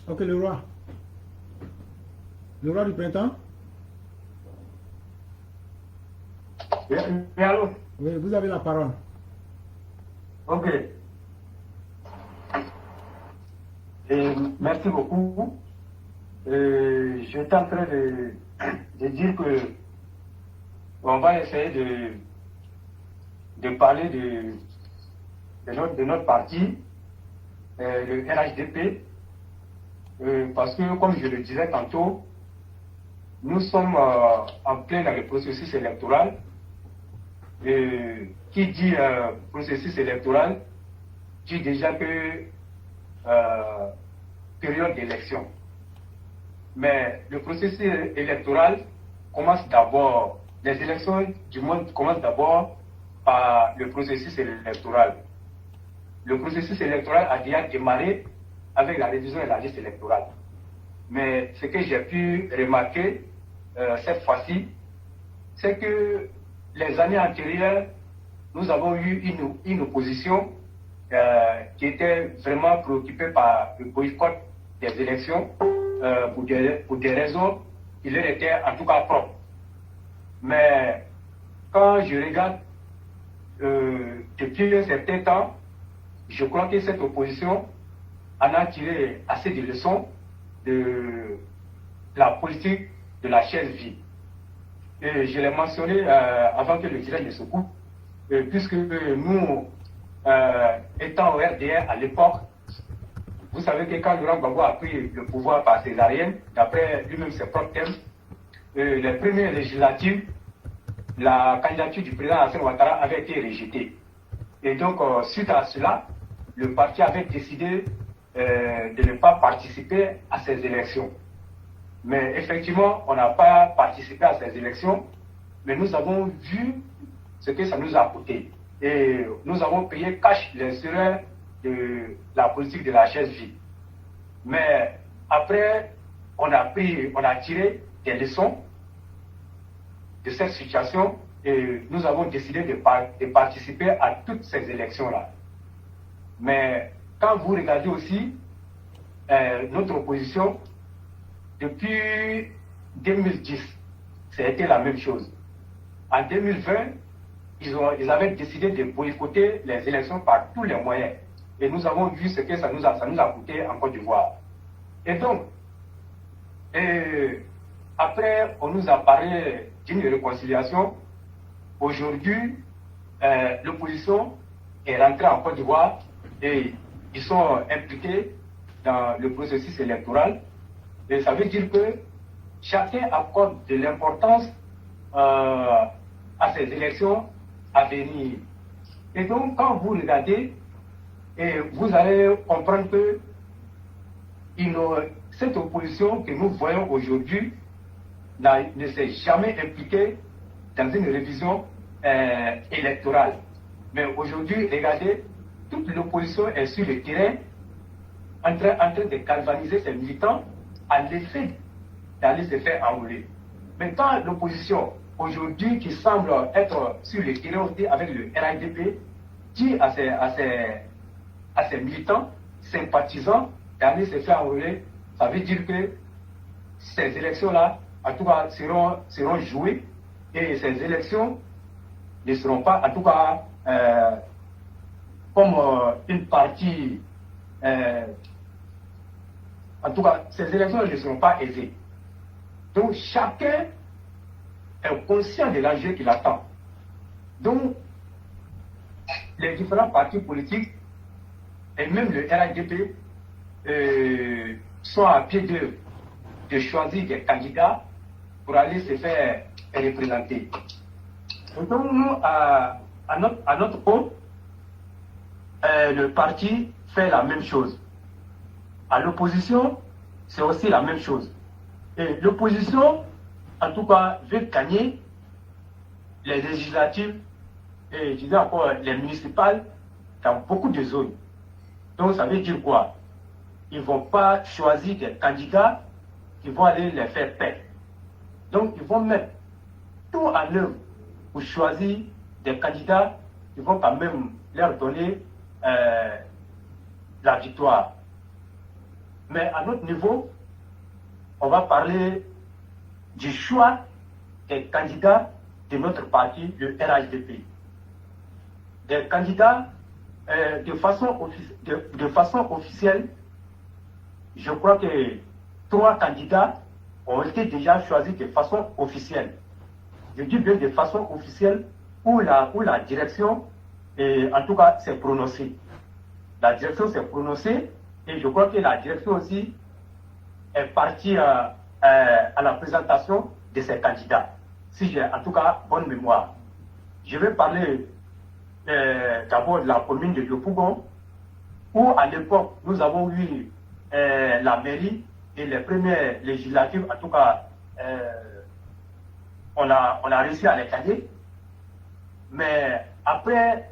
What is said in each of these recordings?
Ok, le roi. Le roi du printemps. Oui, allô? Oui, vous avez la parole. Ok. Et merci beaucoup. J'étais en train de dire que on va essayer de parler de notre parti, le RHDP, parce que, comme je le disais tantôt, nous sommes en plein dans le processus électoral. Qui dit processus électoral dit déjà que période d'élection. Mais le processus électoral commence d'abord, les élections du monde commencent d'abord par le processus électoral. Le processus électoral a déjà démarré avec la révision de la liste électorale. Mais ce que j'ai pu remarquer cette fois-ci, c'est que les années antérieures, nous avons eu une opposition qui était vraiment préoccupée par le boycott des élections pour des raisons qui leur étaient en tout cas propres. Mais quand je regarde depuis un certain temps, je crois que cette opposition en a tiré assez de leçons de la politique de la chaise vide. Et je l'ai mentionné avant que le direct ne se coupe, puisque nous, étant au RDR à l'époque, vous savez que quand Laurent Gbagbo a pris le pouvoir par césarienne, d'après lui-même ses propres thèmes, les premières législatives, la candidature du président Alassane Ouattara avait été rejetée. Et donc, suite à cela, le parti avait décidé de ne pas participer à ces élections. Mais effectivement, on n'a pas participé à ces élections, mais nous avons vu ce que ça nous a coûté. Et nous avons payé cash les erreurs de la politique de la chaise vide. Mais après, on a tiré des leçons de cette situation et nous avons décidé de participer à toutes ces élections-là. Mais quand vous regardez aussi notre opposition, depuis 2010, ça a été la même chose. En 2020, ils avaient décidé de boycotter les élections par tous les moyens. Et nous avons vu ce que ça nous a coûté en Côte d'Ivoire. Et donc, après, on nous a parlé d'une réconciliation. Aujourd'hui, l'opposition est rentrée en Côte d'Ivoire et ils sont impliqués dans le processus électoral. Et ça veut dire que chacun accorde de l'importance à ces élections à venir. Et donc, quand vous regardez, vous allez comprendre que cette opposition que nous voyons aujourd'hui ne s'est jamais impliquée dans une révision électorale. Mais aujourd'hui, regardez, toute l'opposition est sur le terrain en train de galvaniser ses militants à l'effet d'aller se faire enrôler. Mais quand l'opposition, aujourd'hui, qui semble être sur le terrain aussi avec le RHDP, dit à ses militants, sympathisants, d'aller se faire enrôler, ça veut dire que ces élections-là, en tout cas, seront jouées et ces élections ne seront pas, en tout cas, comme une partie. En tout cas, ces élections ne seront pas aisées. Donc, chacun est conscient de l'enjeu qui l'attend. Donc, les différents partis politiques et même le RHDP sont à pied d'œuvre de choisir des candidats pour aller se faire représenter. Et donc, nous, à notre compte, le parti fait la même chose. À l'opposition, c'est aussi la même chose. Et l'opposition, en tout cas, veut gagner les législatives et, je dis encore, les municipales dans beaucoup de zones. Donc, ça veut dire quoi? Ils ne vont pas choisir des candidats qui vont aller les faire perdre. Donc, ils vont mettre tout en œuvre pour choisir des candidats qui vont quand même leur donner la victoire. Mais à notre niveau, on va parler du choix des candidats de notre parti, le RHDP. Des candidats de façon officielle, je crois que 3 candidats ont été déjà choisis de façon officielle. Je dis bien de façon officielle où la direction, en tout cas, s'est prononcée. La direction s'est prononcée et je crois que la direction aussi est partie à la présentation de ces candidats. Si j'ai en tout cas bonne mémoire. Je vais parler d'abord de la commune de Yopougon, où à l'époque nous avons eu la mairie et les premières législatives, en tout cas, on a réussi à les gagner. Mais après,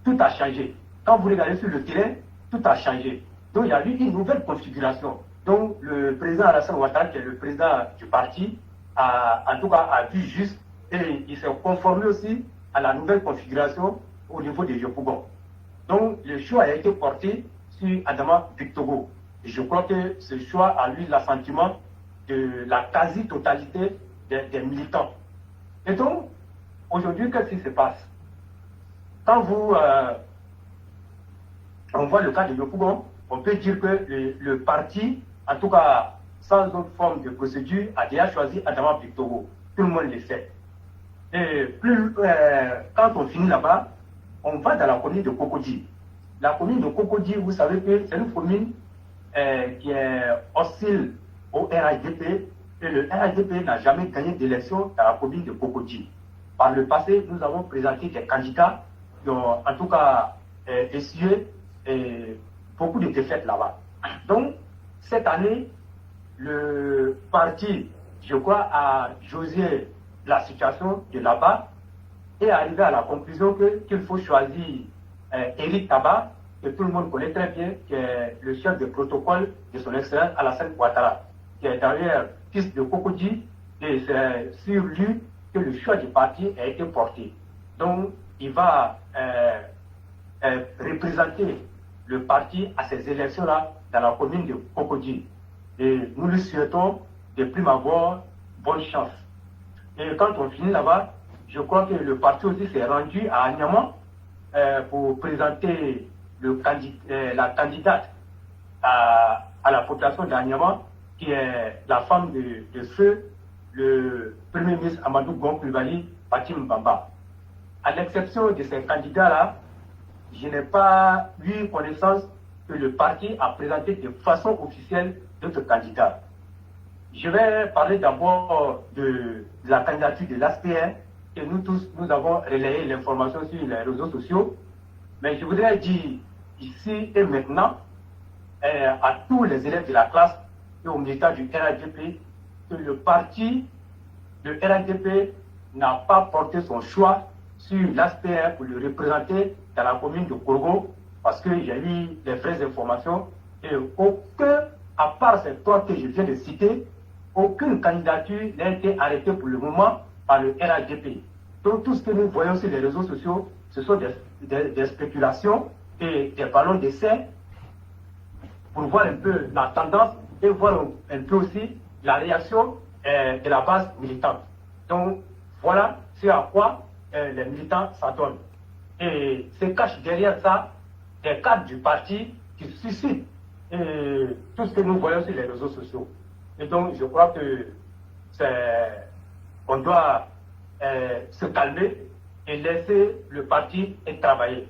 tout a changé. Quand vous regardez sur le terrain, tout a changé. Donc il y a eu une nouvelle configuration. Donc le président Alassane Ouattara, qui est le président du parti, en tout cas a vu juste et il s'est conformé aussi à la nouvelle configuration au niveau de Yopougon. Donc le choix a été porté sur Adama Victogo. Et je crois que ce choix a eu l'assentiment de la quasi-totalité des militants. Et donc, aujourd'hui, qu'est-ce qui se passe? Quand on voit le cas de Yopougon, on peut dire que le parti, en tout cas sans autre forme de procédure, a déjà choisi Adama Victogo. Tout le monde le sait. Et quand on finit là-bas, on va dans la commune de Cocody. La commune de Cocody, vous savez que c'est une commune qui est hostile au RHDP, et le RHDP n'a jamais gagné d'élection dans la commune de Cocody. Par le passé, nous avons présenté des candidats qui ont en tout cas essuyé beaucoup de défaites là-bas. Donc, cette année, le parti, je crois, a jugé la situation de là-bas et arrivé à la conclusion qu'il faut choisir Eric Taba, que tout le monde connaît très bien, qui est le chef de protocole de son excellence Alassane Ouattara, qui est d'ailleurs fils de Cocody, et c'est sur lui que le choix du parti a été porté. Donc, il va représenter le parti à ces élections-là dans la commune de Cocody. Et nous lui souhaitons de prime abord bonne chance. Et quand on finit là-bas, je crois que le parti aussi s'est rendu à Agnaman pour présenter la candidate à la population d'Agnaman, qui est la femme de feu, le premier ministre Amadou Gon Coulibaly, Fatim Bamba. À l'exception de ces candidats-là, je n'ai pas eu connaissance que le parti a présenté de façon officielle d'autres candidats. Je vais parler d'abord de la candidature de l'ASPR, et nous tous, nous avons relayé l'information sur les réseaux sociaux. Mais je voudrais dire ici et maintenant à tous les élèves de la classe et aux militants du RHDP que le parti, le RHDP, n'a pas porté son choix sur l'ASPR pour le représenter dans la commune de Korgo, parce qu'il y a eu des vraies informations et à part ces 3 que je viens de citer, aucune candidature n'a été arrêtée pour le moment par le RHDP. Donc tout ce que nous voyons sur les réseaux sociaux, ce sont des spéculations et des ballons d'essai pour voir un peu la tendance et voir un peu aussi la réaction de la base militante. Donc voilà ce à quoi les militants s'attendent. Et se cachent derrière ça des cadres du parti qui suscitent tout ce que nous voyons sur les réseaux sociaux. Et donc je crois que on doit se calmer et laisser le parti travailler.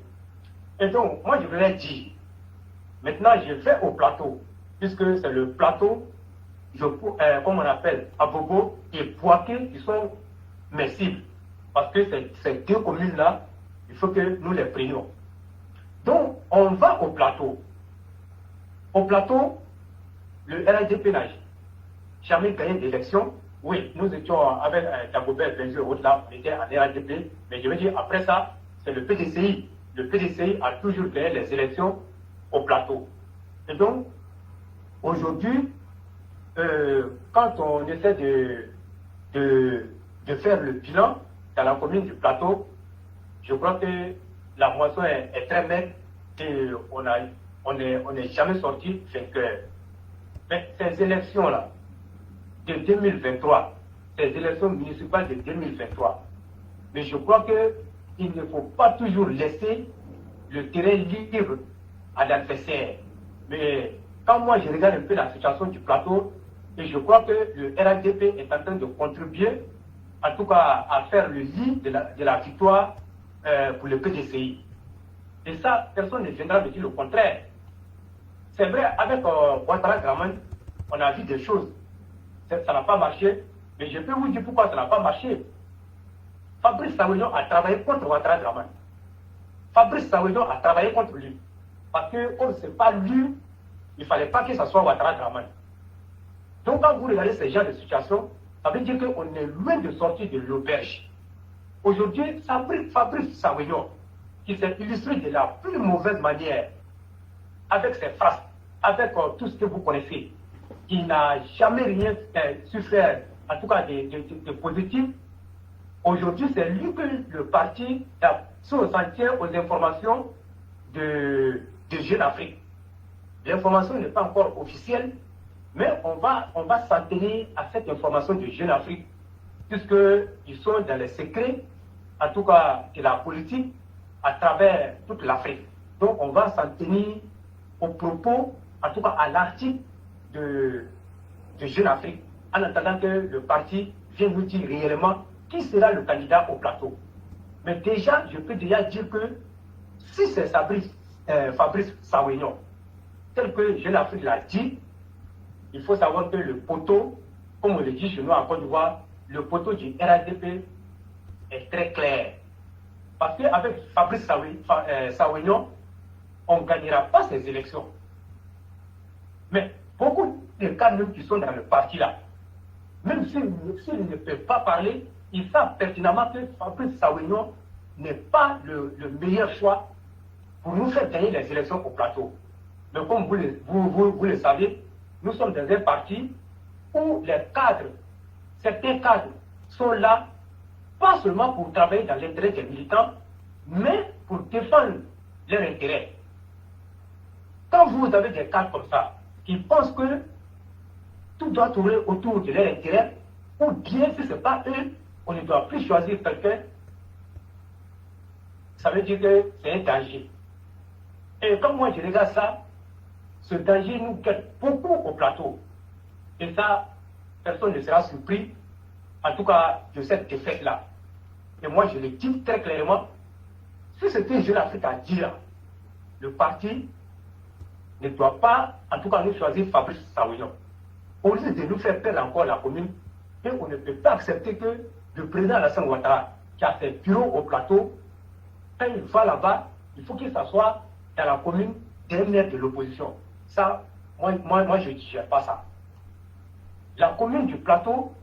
Et donc, moi je voulais dire, maintenant je vais au plateau, puisque c'est le plateau, comme on appelle, Abobo et Poaké qui sont mes cibles. Parce que ces 2 communes-là, il faut que nous les prenions. Donc, on va au plateau. Au plateau, le RHDP n'a jamais gagné d'élection. Oui, nous étions avec Dagobert, bien sûr, au-delà, on était en RHDP, mais je veux dire, après ça, c'est le PDCI. Le PDCI a toujours gagné les élections au plateau. Et donc, aujourd'hui, quand on essaie de faire le bilan dans la commune du plateau, je crois que la moisson est très maigre, et on n'est jamais sorti vainqueur. Mais ces élections-là, de 2023, ces élections municipales de 2023, mais je crois qu'il ne faut pas toujours laisser le terrain libre à l'adversaire. Mais quand moi je regarde un peu la situation du plateau, et je crois que le RHDP est en train de contribuer, en tout cas à faire le lit de la victoire pour le PDCI. Et ça, personne ne viendra me dire le contraire. C'est vrai, avec Ouattara Draman, on a vu des choses. Ça n'a pas marché, mais je peux vous dire pourquoi ça n'a pas marché. Fabrice Sawélion a travaillé contre Ouattara Draman. Fabrice Sawélion a travaillé contre lui. Parce qu'on ne sait pas lui, il ne fallait pas que ce soit Ouattara Draman. Donc quand vous regardez ces genres de situation, ça veut dire qu'on est loin de sortir de l'auberge. Aujourd'hui, Fabrice Sawélion, qui s'est illustré de la plus mauvaise manière, avec ses phrases, avec tout ce que vous connaissez, il n'a jamais rien su faire, en tout cas de positif. Aujourd'hui, c'est lui que le parti s'en tient aux informations de Jeune Afrique. L'information n'est pas encore officielle, mais on va s'en tenir à cette information de Jeune Afrique, puisqu'ils sont dans les secrets, en tout cas de la politique, à travers toute l'Afrique. Donc on va s'en tenir aux propos, en tout cas à l'article de Jeune Afrique, en attendant que le parti vienne nous dire réellement qui sera le candidat au plateau. Mais déjà, je peux déjà dire que si c'est Fabrice Sawélion, tel que Jeune Afrique l'a dit, il faut savoir que le poteau, comme on le dit chez nous en Côte d'Ivoire, le poteau du RHDP est très clair. Parce qu'avec Fabrice Sawélion, on ne gagnera pas ces élections. Mais beaucoup de cadres qui sont dans le parti-là, même s'ils ne peuvent pas parler, ils savent pertinemment que Fabrice Sawélion n'est pas le meilleur choix pour nous faire gagner les élections au plateau. Mais comme vous le savez, nous sommes dans un parti où les cadres, certains cadres sont là, pas seulement pour travailler dans l'intérêt des militants, mais pour défendre leurs intérêts. Quand vous avez des cadres comme ça, qui pensent que tout doit tourner autour de leur intérêt, ou bien si ce n'est pas eux, on ne doit plus choisir quelqu'un, ça veut dire que c'est un danger. Et comme moi je regarde ça, ce danger nous guette beaucoup au plateau. Et ça, personne ne sera surpris, en tout cas de cette défaite-là. Et moi je le dis très clairement, si c'était Jeune Afrique à dire, le parti ne doit pas, en tout cas, nous choisir Fabrice Sawélion. Au lieu de nous faire perdre encore la commune, et on ne peut pas accepter que le président Alassane Ouattara, qui a ses bureaux au plateau, quand il va là-bas, il faut qu'il s'assoie dans la commune dernière de l'opposition. Ça, moi je ne digère pas ça. La commune du plateau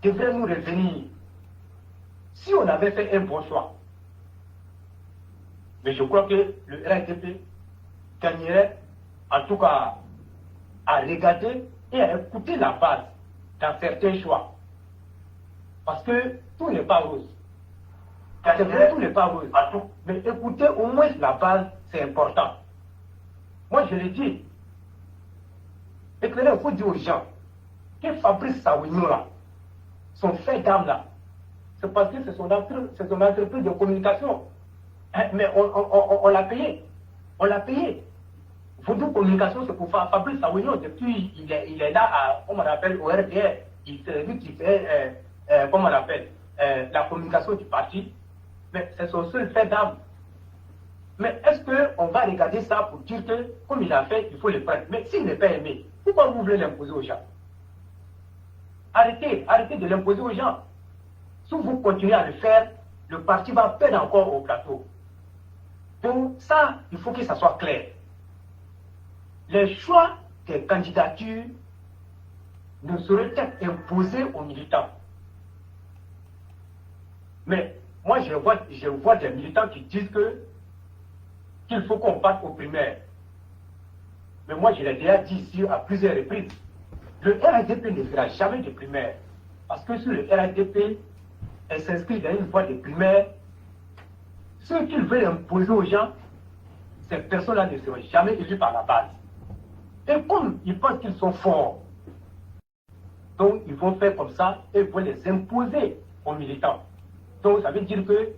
devrait nous revenir si on avait fait un bon choix. Mais je crois que le RHDP gagnerait, en tout cas, à regarder et à écouter la base dans certains choix. Parce que tout n'est pas rose. C'est vrai, tout n'est pas rose. Mais écouter au moins la base, c'est important. Moi, je le dis. Et que là, il faut dire aux gens que Fabrice Sawélion, là, son fait d'âme, là, c'est parce que c'est son entreprise de communication. Hein, mais on l'a payé. On l'a payé. Vodou Communication, c'est pour Fabrice Sawélion. Depuis, il est là, comme on appelle, au RDR. C'est lui qui fait, comme on appelle, la communication du parti. Mais c'est son seul fait d'âme. Mais est-ce qu'on va regarder ça pour dire que, comme il a fait, il faut le prendre? Mais s'il n'est pas aimé, pourquoi vous voulez l'imposer aux gens? Arrêtez de l'imposer aux gens. Si vous continuez à le faire, le parti va perdre encore au plateau. Donc ça, il faut que ça soit clair. Les choix des candidatures ne sauraient être imposés aux militants. Mais moi, je vois des militants qui disent qu'il faut qu'on parte aux primaires. Mais moi, je l'ai déjà dit ici à plusieurs reprises. Le RHDP ne fera jamais de primaires. Parce que si le RHDP s'inscrit dans une voie de primaire, ce qu'ils veulent imposer aux gens, ces personnes-là ne seront jamais élues par la base. Et comme ils pensent qu'ils sont forts, donc ils vont faire comme ça et vont les imposer aux militants. Donc ça veut dire que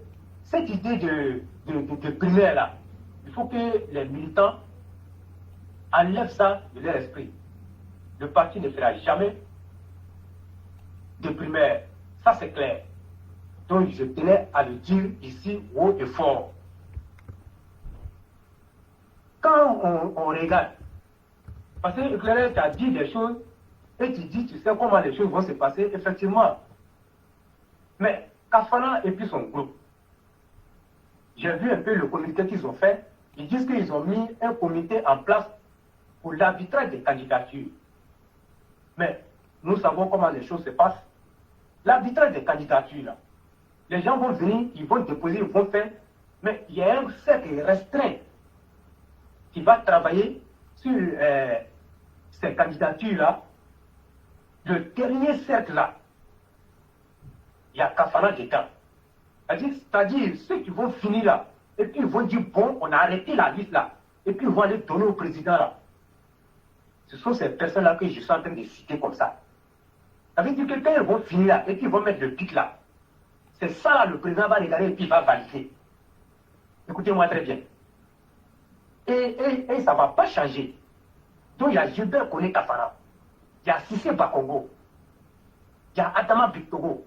cette idée de primaire là, il faut que les militants enlèvent ça de leur esprit. Le parti ne fera jamais de primaire. Ça c'est clair. Donc je tenais à le dire ici haut et fort. Quand on regarde, parce que Éclaireur t'a dit des choses et tu dis, tu sais comment les choses vont se passer, effectivement. Mais Kafana et puis son groupe, j'ai vu un peu le comité qu'ils ont fait. Ils disent qu'ils ont mis un comité en place pour l'arbitrage des candidatures. Mais nous savons comment les choses se passent. L'arbitrage des candidatures, là, les gens vont venir, ils vont déposer, ils vont faire, mais il y a un cercle restreint qui va travailler sur ces candidatures-là. Le dernier cercle-là, il y a Kafana dedans. C'est-à-dire ceux qui vont finir là, et puis ils vont dire, bon, on a arrêté la liste là, et puis ils vont aller donner au président là. Ce sont ces personnes-là que je suis en train de citer comme ça. Ça veut dire que quand ils vont finir là, et puis ils vont mettre le pic là, c'est ça là, le président va regarder et puis il va valider. Écoutez-moi très bien. Et ça ne va pas changer. Donc il y a Gilbert Kone Kafana, il y a Sissé Bakongo, il y a Adama Bictogo,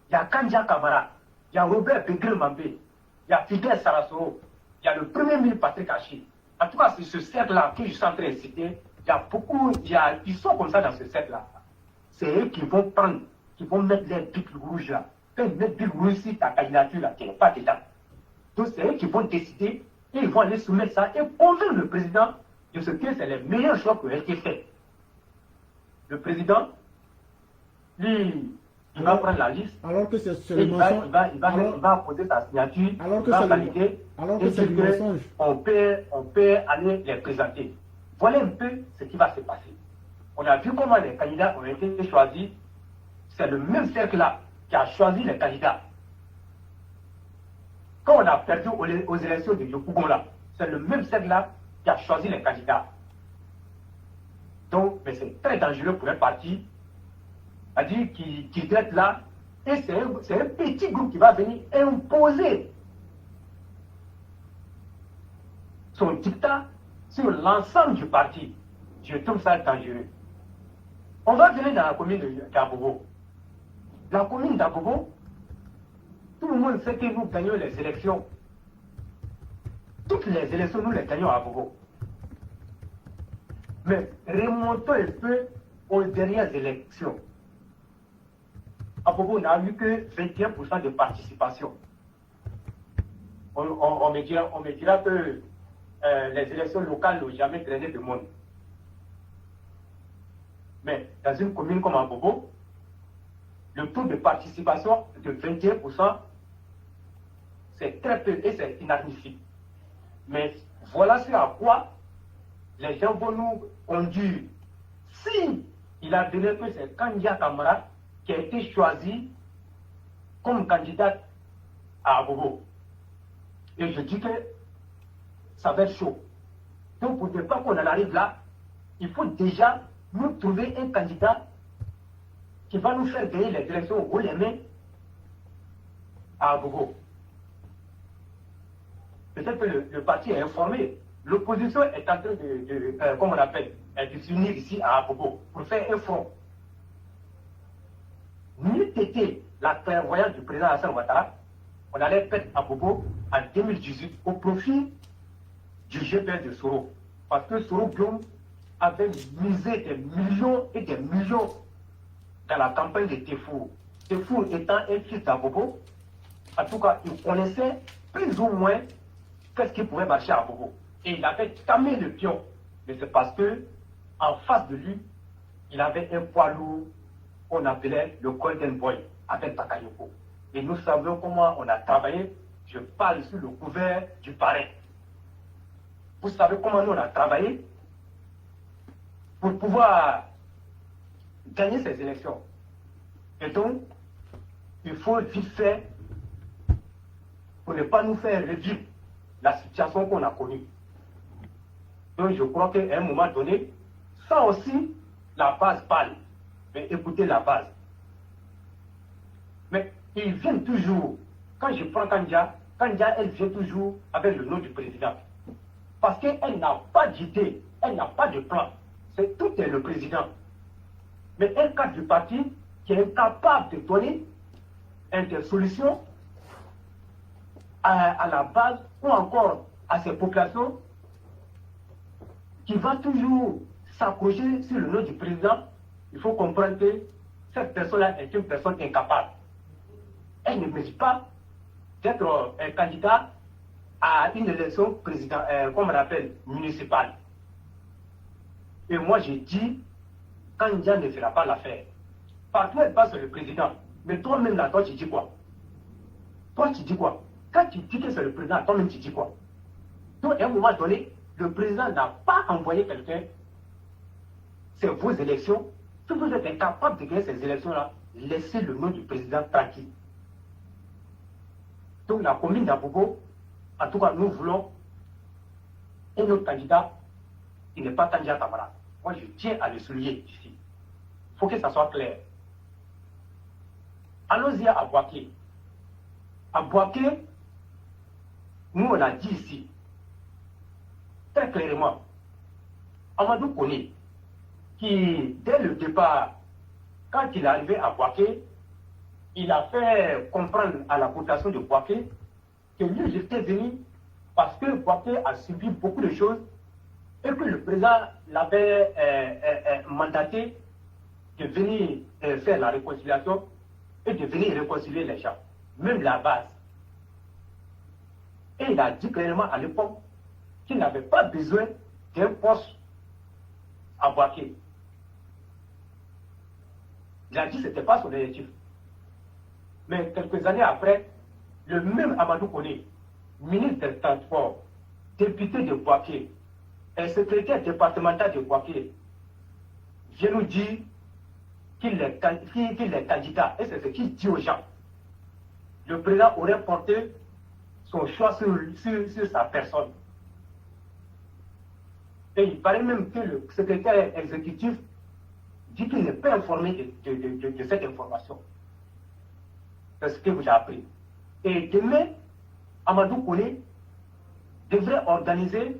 il y a Kanja Kamara, il y a Robert Begril Mambé, il y a Fidel Sarasoro, il y a le premier ministre Patrick Hachi. En tout cas, c'est ce cercle-là que je suis en train de citer. Il y a beaucoup, ils sont comme ça dans ce cercle-là. C'est eux qui vont prendre, qui vont mettre les pics rouges là. Quand ils mettent pics rouges sur ta candidature là, qui n'est pas dedans. Donc c'est eux qui vont décider et ils vont aller soumettre ça et convaincre le président de ce que c'est les meilleurs choix qui ont été faits. Le président, lui, il va prendre la liste. Alors que c'est et il va poser sa signature, il va valider, et dire qu'on peut aller les présenter. Voilà un peu ce qui va se passer. On a vu comment les candidats ont été choisis. C'est le même cercle-là qui a choisi les candidats. Quand on a perdu aux élections de Yopougon-là, c'est le même cercle-là qui a choisi les candidats. Donc, mais c'est très dangereux pour un parti, c'est-à-dire qui traite là, et c'est un petit groupe qui va venir imposer son dictat sur l'ensemble du parti. Je trouve ça dangereux. On va venir dans la commune d'Abobo. La commune d'Abobo, tout le monde sait que nous gagnons les élections. Toutes les élections, nous les gagnons à Abobo. Mais remontons un peu aux dernières élections. À Bobo, on n'a eu que 21% de participation. On me dira que les élections locales n'ont jamais traîné de monde. Mais dans une commune comme Abobo, le taux de participation de 21%, c'est très peu et c'est inadmissible. Mais voilà ce à quoi les gens vont nous conduire. Si il a donné que c'est Kanja Kamara qui a été choisi comme candidat à Abobo. Et je dis que ça va être chaud. Donc pour ne pas qu'on en arrive là, il faut déjà nous trouver un candidat qui va nous faire gagner les élections au les mains à Abobo. Peut-être que le parti est informé. L'opposition est en train comment on appelle, de s'unir ici à Abobo pour faire un front. N'eût été la clairvoyance du président Hassan Ouattara, on allait perdre Abobo en 2018 au profit du GPL de Soro. Parce que Soro Guillaume avait misé des millions et des millions dans la campagne de Tefour. Tefour étant un fils d'Abobo, en tout cas, il connaissait plus ou moins qu'est-ce qui pouvait marcher à Abobo. Et il avait tamé le pion. Mais c'est parce que, en face de lui, il avait un poids lourd qu'on appelait le Golden Boy, avec Bakayoko. Et nous savions comment on a travaillé. Je parle sur le couvert du parrain. Vous savez comment nous on a travaillé pour pouvoir gagner ces élections. Et donc, il faut vite faire pour ne pas nous faire revivre la situation qu'on a connue. Donc je crois qu'à un moment donné, ça aussi, la base parle. Mais écoutez la base. Mais ils viennent toujours. Quand je prends Kandja, elle vient toujours avec le nom du président. Parce qu'elle n'a pas d'idée, elle n'a pas de plan. Tout est le président. Mais un cadre du parti qui est incapable de donner des solutions à la base ou encore à ces populations, qui va toujours s'accrocher sur le nom du président. Il faut comprendre que cette personne-là est une personne incapable. Elle ne mérite pas d'être un candidat à une élection présidentielle, comme on l'appelle, municipale. Et moi, j'ai dit, Kandja ne fera pas l'affaire. Partout, elle passe sur le président. Mais toi-même, là, toi, tu dis quoi? Toi, tu dis quoi? Quand tu dis que c'est le président, toi-même, tu dis quoi? Donc, à un moment donné, le président n'a pas envoyé quelqu'un. C'est vos élections. Si vous êtes incapable de gagner ces élections-là, laissez le nom du président tranquille. Donc, la commune d'Abobo, en tout cas, nous voulons un autre candidat qui n'est pas Kandja Camara. Moi, je tiens à le souligner ici. Il faut que ça soit clair. Allons-y à Boaké. À Boaké, nous, on a dit ici, très clairement, Amadou Kone, qui, dès le départ, quand il est arrivé à Boaké, il a fait comprendre à la population de Boaké que lui, il était venu parce que Boaké a subi beaucoup de choses et que le président l'avait mandaté de venir faire la réconciliation et de venir réconcilier les gens, même la base. Et il a dit clairement à l'époque qu'il n'avait pas besoin d'un poste à Boaké. Il a dit que ce n'était pas son objectif. Mais quelques années après, le même Amadou Kone, ministre des Transports, député de Boaké, et secrétaire départemental de Boaké, vient nous dire qu'il est candidat. Et c'est ce qu'il dit aux gens. Le président aurait porté son choix sur sa personne. Et il paraît même que le secrétaire exécutif dit qu'il n'est pas informé de cette information. C'est ce que vous avez appris. Et demain, Amadou Kone devrait organiser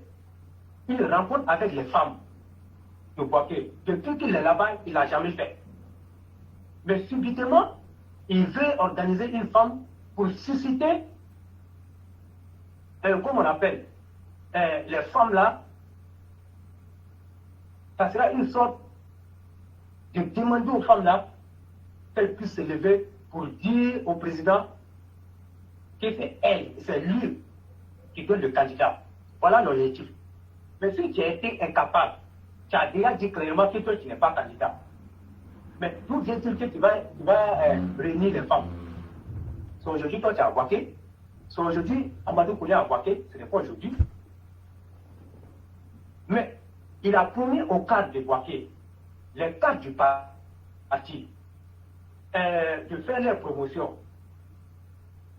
une rencontre avec les femmes de Boaké. Depuis qu'il est là-bas, il n'a jamais fait. Mais subitement, il veut organiser une femme pour susciter, comme on appelle, les femmes là, ça sera une sorte de demander aux femmes là qu'elles puissent se lever pour dire au président que c'est elle, c'est lui qui donne le candidat. Voilà l'objectif. Mais si tu as été incapable, tu as déjà dit clairement que toi tu n'es pas candidat. Mais d'où vient-il que tu vas réunir les femmes? C'est aujourd'hui toi tu as Boaké. C'est aujourd'hui Amadou Kone a Boaké. Ce n'est pas aujourd'hui. Mais il a promis au cadre de Boaké, les cadres du parti, de faire leur promotion.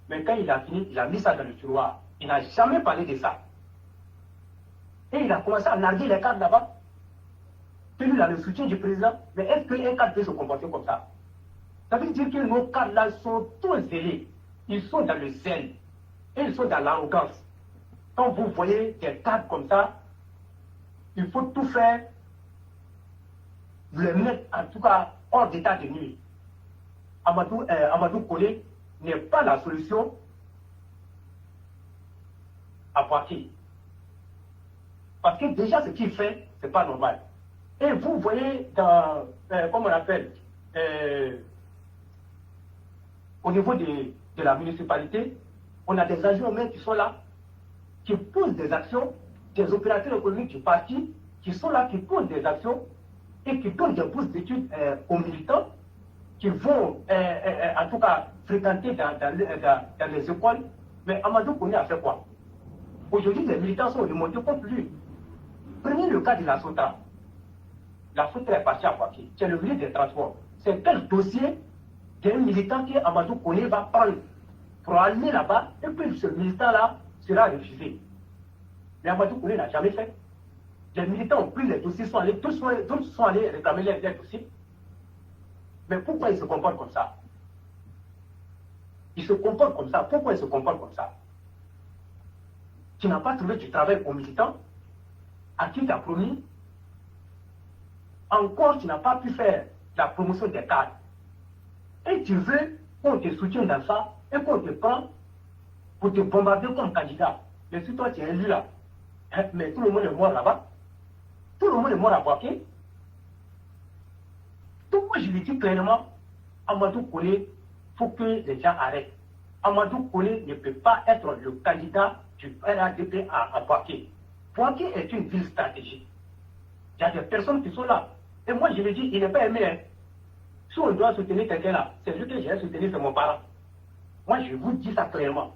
Mais quand il a fini, il a mis ça dans le tiroir. Il n'a jamais parlé de ça. Et il a commencé à narguer les cadres là-bas. Que lui, il a le soutien du président. Mais est-ce qu'un cadre peut se comporter comme ça? Ça veut dire que nos cadres là sont trop zélés. Ils sont dans le zèle. Et ils sont dans l'arrogance. Quand vous voyez des cadres comme ça, il faut tout faire, les mettre en tout cas hors d'état de nuire. Amadou Kone n'est pas la solution à Boaké. Parce que déjà ce qu'il fait, ce n'est pas normal. Et vous voyez dans, comment on appelle, au niveau de la municipalité, on a des agents qui sont là, qui posent des actions, des opérateurs économiques du parti, qui sont là, qui posent des actions et qui donnent des bourses d'études aux militants, qui vont en tout cas fréquenter dans les écoles. Mais Amadou Kone a fait quoi? Aujourd'hui, les militants sont remontés contre lui. Prenez le cas de la SOTA. La SOTA est partie à Boaké. C'est le ministre des Transports. C'est quel dossier d'un militant qu'Amadou Kone va prendre pour aller là-bas et puis ce militant-là sera refusé. Mais Amadou Koné n'a jamais fait. Les militants ont pris les dossiers, d'autres sont allés réclamer les dossiers. Mais pourquoi ils se comportent comme ça? Ils se comportent comme ça. Pourquoi ils se comportent comme ça? Tu n'as pas trouvé du travail aux militants à qui tu as promis. Encore, tu n'as pas pu faire la promotion des cadres. Et tu veux qu'on te soutienne dans ça et qu'on te prend pour te bombarder comme candidat. Mais si toi tu es élu là, mais tout le monde est mort là-bas. Tout le monde est mort à Boaké. Donc moi je lui dis clairement, Amadou Koné, il faut que les gens arrêtent. Amadou Koné ne peut pas être le candidat du RADP à Boaké. Boaké est une ville stratégique. Il y a des personnes qui sont là. Et moi je lui dis, il n'est pas aimé. Hein. Si on doit soutenir quelqu'un là, c'est lui que j'ai soutenu, c'est mon parent. Moi je vous dis ça clairement.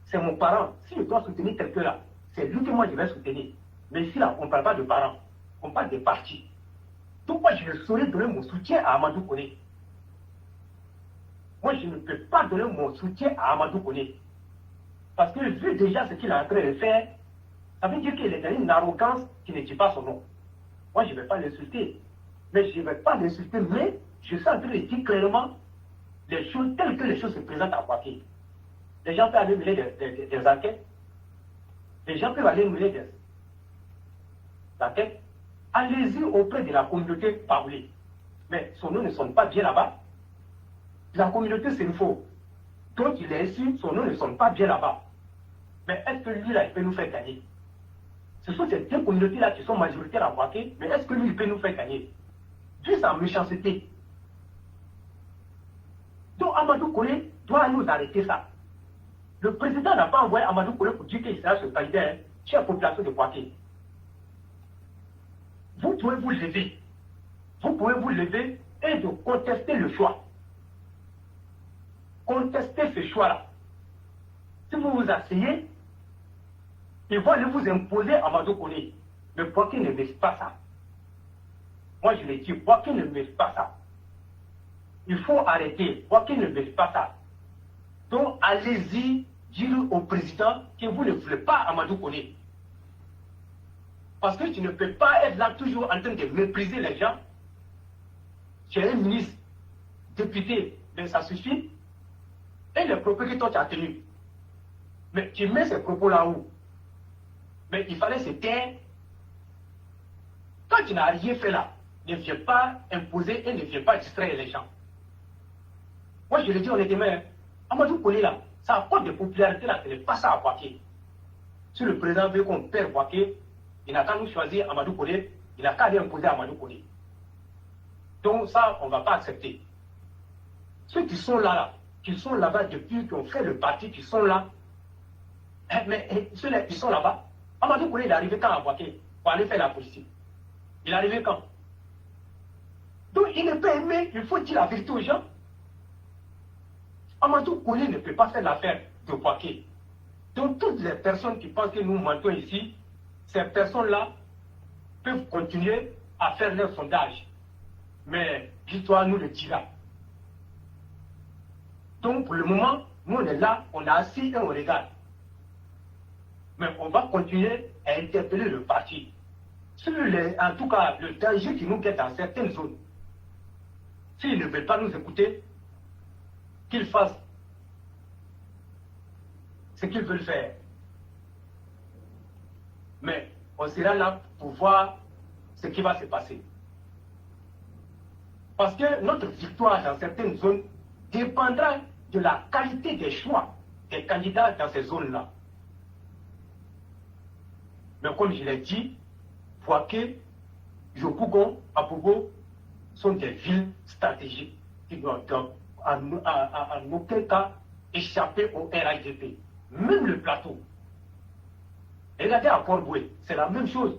C'est mon parent. Si je dois soutenir quelqu'un là, c'est lui que moi je vais soutenir. Mais ici là, on ne parle pas de parents, on parle des partis. Donc moi je ne saurais donner mon soutien à Amadou Koné. Moi je ne peux pas donner mon soutien à Amadou Koné. Parce que vu déjà ce qu'il est en train de faire, ça veut dire qu'il est dans une arrogance qui ne dit pas son nom. Moi je ne vais pas l'insulter. Mais je ne vais pas l'insulter, mais je suis en train de dire clairement les choses telles que les choses se présentent à Boaké. Les gens peuvent aller mener des enquêtes. Les gens peuvent aller mener des enquêtes. Allez-y auprès de la communauté parlée. Mais son nom ne sonne pas bien là-bas. La communauté, c'est une faux. Donc il est ici, son nom ne sonne pas bien là-bas. Mais est-ce que lui, là, il peut nous faire gagner? Ce sont ces deux communautés-là qui sont majoritaires à Boaké, mais est-ce que lui, il peut nous faire gagner? Vu sa méchanceté. Donc Amadou Koné doit nous arrêter ça. Le président n'a pas envoyé Amadou Koné pour dire qu'il sera ce candidat chez la population de Boaké. Vous pouvez vous lever. Vous pouvez vous lever et de contester le choix. Contester ce choix-là. Si vous vous asseyez, ils vont aller vous imposer Amadou Koné. Mais Boaké ne mérite pas ça. Moi je le dis, Boaké ne mérite pas ça. Il faut arrêter. Boaké ne mérite pas ça. Donc allez-y dire au président que vous ne voulez pas Amadou Koné. Parce que tu ne peux pas être là toujours en train de mépriser les gens. Tu es un ministre, député, mais ça suffit. Et les propos que toi tu as tenus. Mais tu mets ces propos là où? Mais il fallait se taire. Quand tu n'as rien fait là, ne viens pas imposer et ne viens pas distraire les gens. Moi je le dis honnêtement, Amadou Koné là, ça apporte de popularité là, ce n'est pas ça à Boaké. Si le président veut qu'on perde Boaké, il n'a qu'à nous choisir Amadou Koné, il n'a qu'à aller imposer Amadou Koné. Donc ça, on ne va pas accepter. Ceux qui sont là, qui sont là-bas depuis, qui ont fait le parti, qui sont là, mais ceux-là qui sont là-bas, Amadou Koné, il est arrivé quand à Boaké pour aller faire la politique? Il est arrivé quand? Donc il n'est pas aimé, il faut dire la vérité aux gens. Amadou Koné ne peut pas faire l'affaire de Boaké. Donc toutes les personnes qui pensent que nous mentons ici, ces personnes-là peuvent continuer à faire leur sondage. Mais l'histoire nous le dira. Donc pour le moment, nous on est là, on est assis et on regarde. Mais on va continuer à interpeller le parti. En tout cas, le danger qui nous guette dans certaines zones. S'ils ne veulent pas nous écouter, qu'ils fassent ce qu'ils veulent faire. Mais on sera là pour voir ce qui va se passer. Parce que notre victoire dans certaines zones dépendra de la qualité des choix des candidats dans ces zones-là. Mais comme je l'ai dit, Boaké, Yopougon, Apogo sont des villes stratégiques qui doivent en aucun cas échapper au RADP. Même le plateau. Regardez à Port-Boué, c'est la même chose.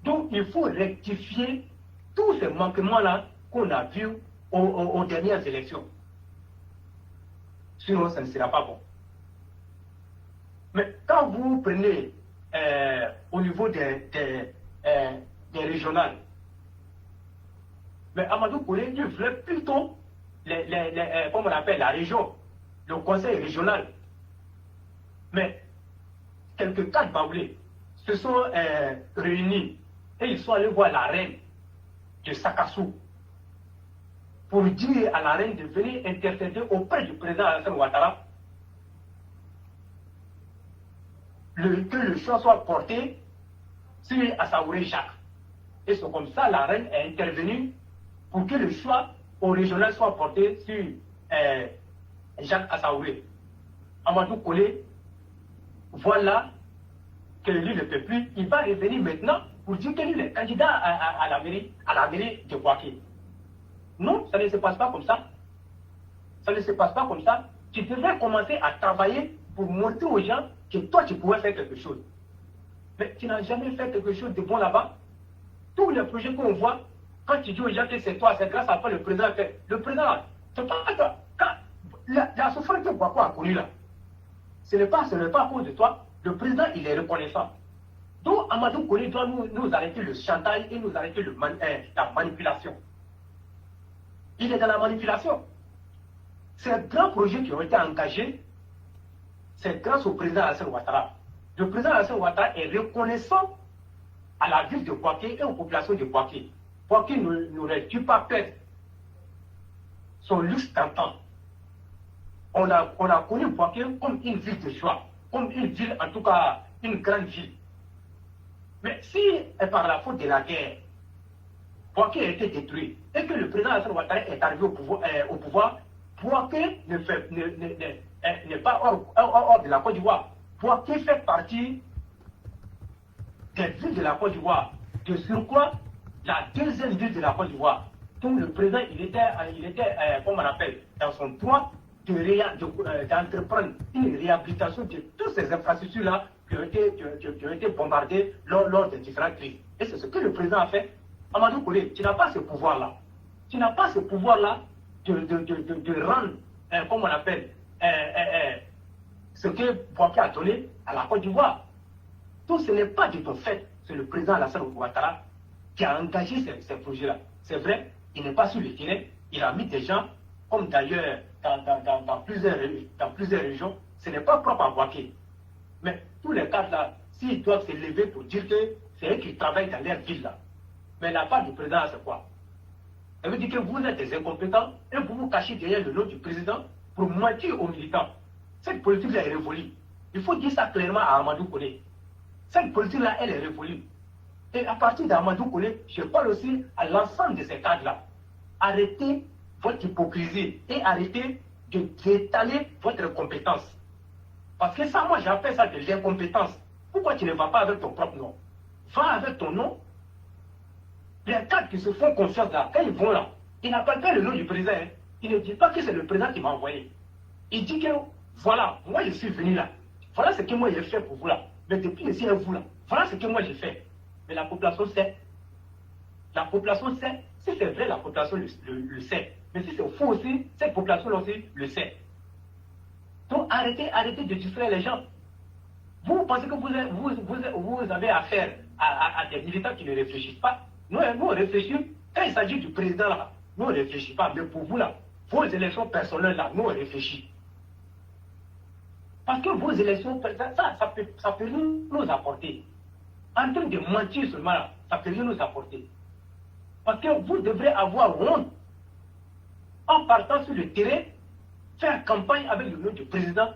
Donc il faut rectifier tous ces manquements-là qu'on a vus aux dernières élections. Sinon, ça ne sera pas bon. Mais quand vous prenez au niveau des régionales, mais Amadou Koné, il voulait plutôt comme on appelle la région, le conseil régional. Mais quelques cadres baoulés se sont réunis et ils sont allés voir la reine de Sakassou pour dire à la reine de venir intercéder auprès du président Alassane Ouattara que le choix soit porté sur Assaouré Jacques. Et c'est comme ça la reine est intervenue pour que le choix au régional soit porté sur Jacques Assaouré. Amadou Kole, voilà que lui ne peut plus. Il va revenir maintenant pour dire que lui est candidat à la mairie de Bouaké. Non, ça ne se passe pas comme ça. Ça ne se passe pas comme ça. Tu devrais commencer à travailler pour montrer aux gens que toi, tu pouvais faire quelque chose. Mais tu n'as jamais fait quelque chose de bon là-bas. Tous les projets qu'on voit, quand tu dis aux gens que c'est toi, c'est grâce à toi le président a fait. Le président, c'est pas toi. La souffrance que Bouaké a connue là, ce n'est pas à cause de toi. Le président, il est reconnaissant. Donc, Amadou Kole doit nous arrêter le chantage et nous arrêter la manipulation. Il est dans la manipulation. Ces grands projets qui ont été engagés, c'est grâce au président Alassane Ouattara. Le président Alassane Ouattara est reconnaissant à la ville de Bouaké et aux populations de Bouaké. Bouaké n'aurait dû pas perdre son luxe d'antan. On a connu Bouaké comme une ville de joie, comme une ville, en tout cas, une grande ville. Mais si, par la faute de la guerre, Bouaké a été détruit et que le président Alassane Ouattara est arrivé au pouvoir, Bouaké n'est pas hors de la Côte d'Ivoire. Bouaké fait partie des villes de la Côte d'Ivoire. De surcroît, la deuxième ville de la Côte d'Ivoire. Donc le président, il était comme on appelle, dans son droit d'entreprendre une réhabilitation de toutes ces infrastructures-là qui ont été bombardées lors des différentes crises. Et c'est ce que le président a fait. Amadou Kole, tu n'as pas ce pouvoir-là. Tu n'as pas ce pouvoir-là de rendre, comme on appelle, ce que Bouaké a donné à la Côte d'Ivoire. Donc ce n'est pas de ton fait, c'est le président Alassane Ouattara qui a engagé ces projets-là. C'est vrai, il n'est pas sur le terrain, il a mis des gens, comme d'ailleurs dans plusieurs régions, ce n'est pas propre à Bouaké. Mais tous les cadres-là, s'ils doivent se lever pour dire que c'est eux qui travaillent dans leur ville-là. Mais la part du président, c'est quoi? Ça veut dire que vous êtes des incompétents et vous vous cachez derrière le nom du président pour mentir aux militants. Cette politique-là est révolue. Il faut dire ça clairement à Amadou Kole. Cette politique-là, elle est révolue. Et à partir d'Amadou Kole, je parle aussi à l'ensemble de ces cadres-là. Arrêtez votre hypocrisie et arrêtez d'étaler votre compétence. Parce que ça, moi, j'appelle ça de l'incompétence. Pourquoi tu ne vas pas avec ton propre nom? Va avec ton nom. Les cadres qui se font confiance là, quand ils vont là, ils n'appellent pas le nom du président. Hein. Ils ne disent pas que c'est le président qui m'a envoyé. Il dit que, voilà, moi je suis venu là. Voilà ce que moi j'ai fait pour vous là. Mais depuis ici, vous là. Voilà ce que moi j'ai fait. Mais la population sait. La population sait. Si c'est vrai, la population le sait. Mais si c'est faux aussi, cette population-là aussi le sait. Donc arrêtez de distraire les gens. Vous pensez que vous avez affaire à des militants qui ne réfléchissent pas. Nous, on réfléchit. Quand il s'agit du président là, nous on ne réfléchit pas. Mais pour vous là, vos élections personnelles là, nous on réfléchit. Parce que vos élections, ça peut nous apporter. En train de mentir seulement là, ça peut nous apporter. Parce que vous devrez avoir honte en partant sur le terrain, faire campagne avec le nom du président,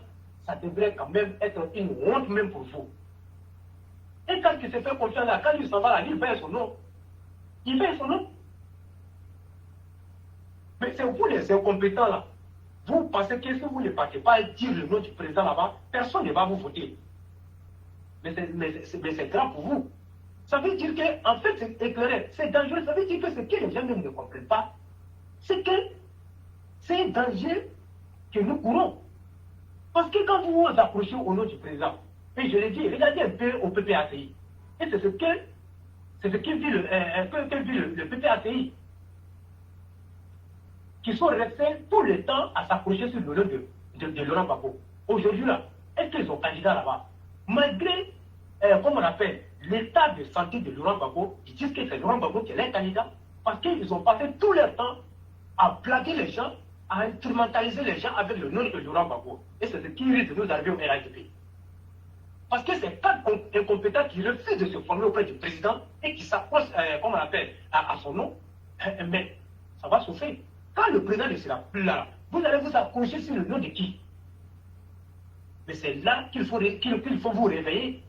ça devrait quand même être une honte même pour vous. Et quand il se fait confiance là, quand il s'en va là, il fait son nom. Il fait son nom. Mais c'est vous les incompétents là. Vous pensez que si vous ne partez pas dire le nom du président là-bas, personne ne va vous voter. Mais c'est grave pour vous. Ça veut dire que, en fait, c'est éclairé. C'est dangereux. Ça veut dire que ce que les gens même ne comprennent pas, c'est que c'est un danger que nous courons. Parce que quand vous vous approchez au nom du président, et je l'ai dit, regardez un peu au PPACI. Et c'est ce que vit le PPACI. Qui sont restés tout le temps à s'approcher sur le nom de Laurent Gbagbo. Aujourd'hui, là, est-ce qu'ils sont candidats là-bas? Malgré, comme on appelle, l'état de santé de Laurent Gbagbo, ils disent que c'est Laurent Gbagbo qui est leur candidat, parce qu'ils ont passé tout leur temps à blaguer les gens, à instrumentaliser les gens avec le nom de Laurent Gbagbo. Et c'est ce qui risque de nous arriver au RATP. Parce que c'est pas incompétent qui refuse de se former auprès du président et qui s'approche, comme on appelle, à son nom. Mais ça va se faire. Quand le président ne sera plus là, vous allez vous accrocher sur le nom de qui? Mais c'est là qu'il faut vous réveiller.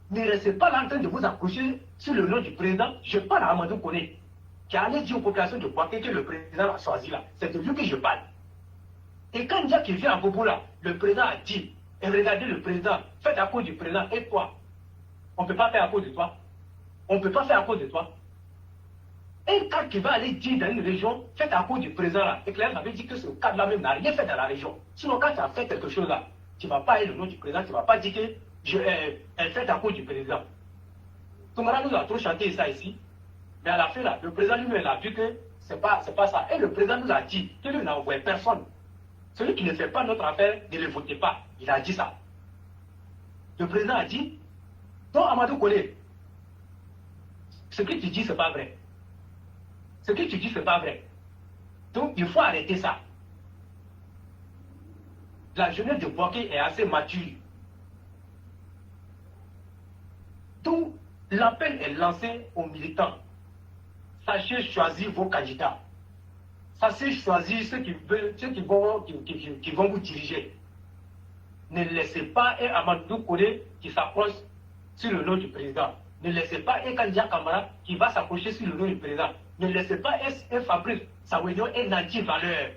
Ne restez pas là en train de vous accrocher sur le nom du président. Je parle à Amadou Koné, qui a allé dire aux populations de Boaké que le président a choisi là. C'est de lui que je parle. Et quand Jacques vient à Bobo là, le président a dit, et regardez le président, faites à cause du président, et toi, on ne peut pas faire à cause de toi. On ne peut pas faire à cause de toi. Et quand il va aller dire dans une région, faites à cause du président là, et Claire avait dit que ce cadre-là même n'a rien fait dans la région. Sinon, quand tu as fait quelque chose là, tu ne vas pas aller le nom du président, tu ne vas pas dire que elle fait à cause du président. Toumara nous a trop chanté ça ici, mais à la fin là, le président lui-même a vu que c'est pas ça. Et le président nous a dit qu'il n'a envoyé personne. Celui qui ne fait pas notre affaire, ne le votez pas. Il a dit ça. Le président a dit, donc Amadou Koné, ce que tu dis, ce n'est pas vrai. Ce que tu dis, ce n'est pas vrai. Donc, il faut arrêter ça. La jeunesse de Boaké est assez mature. Donc, l'appel est lancé aux militants. Sachez choisir vos candidats. Sachez choisir ceux qui vont vous diriger. Ne laissez pas un Amadou Koné qui s'approche sur le nom du président. Ne laissez pas un candidat Kamara qui va s'approcher sur le nom du président. Ne laissez pas un Fabrice Sawénion, un anti-valeur.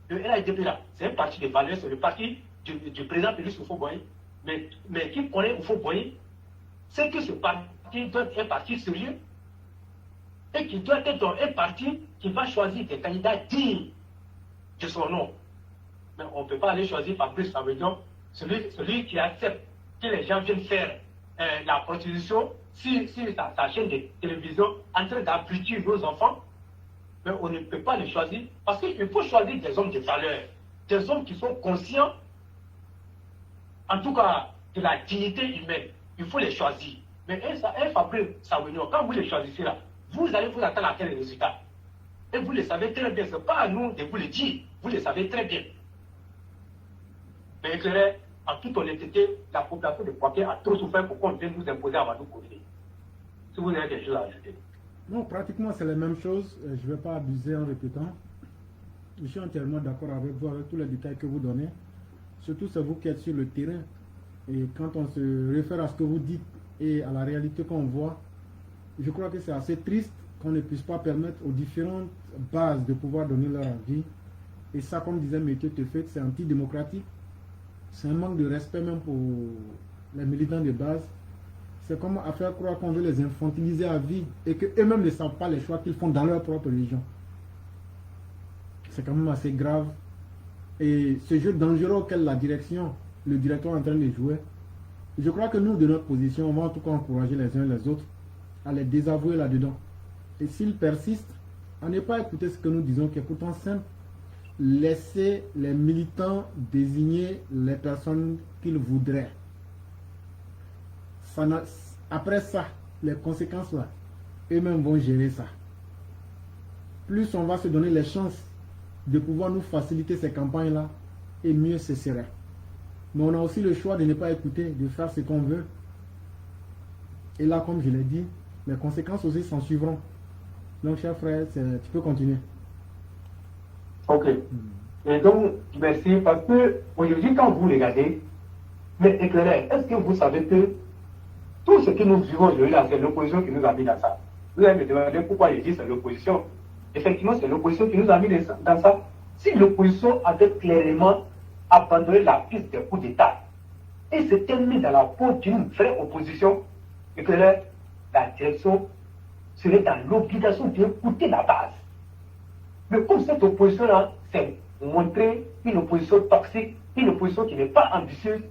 Le RHDP là, c'est un parti de valeurs, c'est le parti du président Félix Houphouët-Boigny. Mais qui connaît Houphouët-Boigny, c'est que ce parti doit être un parti sérieux et qui doit être un parti qui va choisir des candidats dignes de son nom. Mais on ne peut pas aller choisir Fabrice Sawénion, celui qui accepte que les gens viennent faire la prostitution sur sa chaîne de télévision en train d'abrutir nos enfants. Mais on ne peut pas les choisir parce qu'il faut choisir des hommes de valeur, des hommes qui sont conscients, en tout cas, de la dignité humaine. Il faut les choisir. Mais un Fabrice Sawénion, quand vous les choisissez là, vous allez vous attendre à quel résultat? Et vous le savez très bien, ce n'est pas à nous de vous le dire, vous le savez très bien. Mais éclairé, en toute honnêteté, la population de Boaké a trop souffert pour qu'on vienne nous imposer Amadou Koné. Si vous avez quelque chose à ajouter. Non, pratiquement c'est la même chose. Je ne vais pas abuser en répétant. Je suis entièrement d'accord avec vous, avec tous les détails que vous donnez. Surtout, c'est vous qui êtes sur le terrain. Et quand on se réfère à ce que vous dites et à la réalité qu'on voit, je crois que c'est assez triste qu'on ne puisse pas permettre aux différentes bases de pouvoir donner leur avis. Et ça, comme disait Métier Tefet, c'est antidémocratique. C'est un manque de respect même pour les militants de base. C'est comme à faire croire qu'on veut les infantiliser à vie et qu'eux-mêmes ne savent pas les choix qu'ils font dans leur propre religion. C'est quand même assez grave. Et ce jeu dangereux auquel la direction, le directeur est en train de jouer, je crois que nous, de notre position, on va en tout cas encourager les uns les autres à les désavouer là-dedans. Et s'ils persistent, à ne pas écouter ce que nous disons, qui est pourtant simple, laisser les militants désigner les personnes qu'ils voudraient. Après ça, les conséquences là, eux-mêmes vont gérer ça. Plus on va se donner les chances de pouvoir nous faciliter ces campagnes-là, et mieux ce serait. Mais on a aussi le choix de ne pas écouter, de faire ce qu'on veut. Et là, comme je l'ai dit, les conséquences aussi s'en suivront. Donc, cher frère, tu peux continuer. Ok. Et donc, merci, parce que aujourd'hui, quand vous regardez, mais éclairez, est-ce que vous savez que tout ce que nous vivons aujourd'hui là, c'est l'opposition qui nous a mis dans ça? Vous allez me demander pourquoi je dis c'est l'opposition. Effectivement, c'est l'opposition qui nous a mis dans ça. Si l'opposition avait clairement abandonné la piste des coups d'État et s'était mis dans la peau d'une vraie opposition, éclairez, la direction serait dans l'obligation d'écouter la base. Mais comme cette opposition-là s'est montrée une opposition toxique, une opposition qui n'est pas ambitieuse,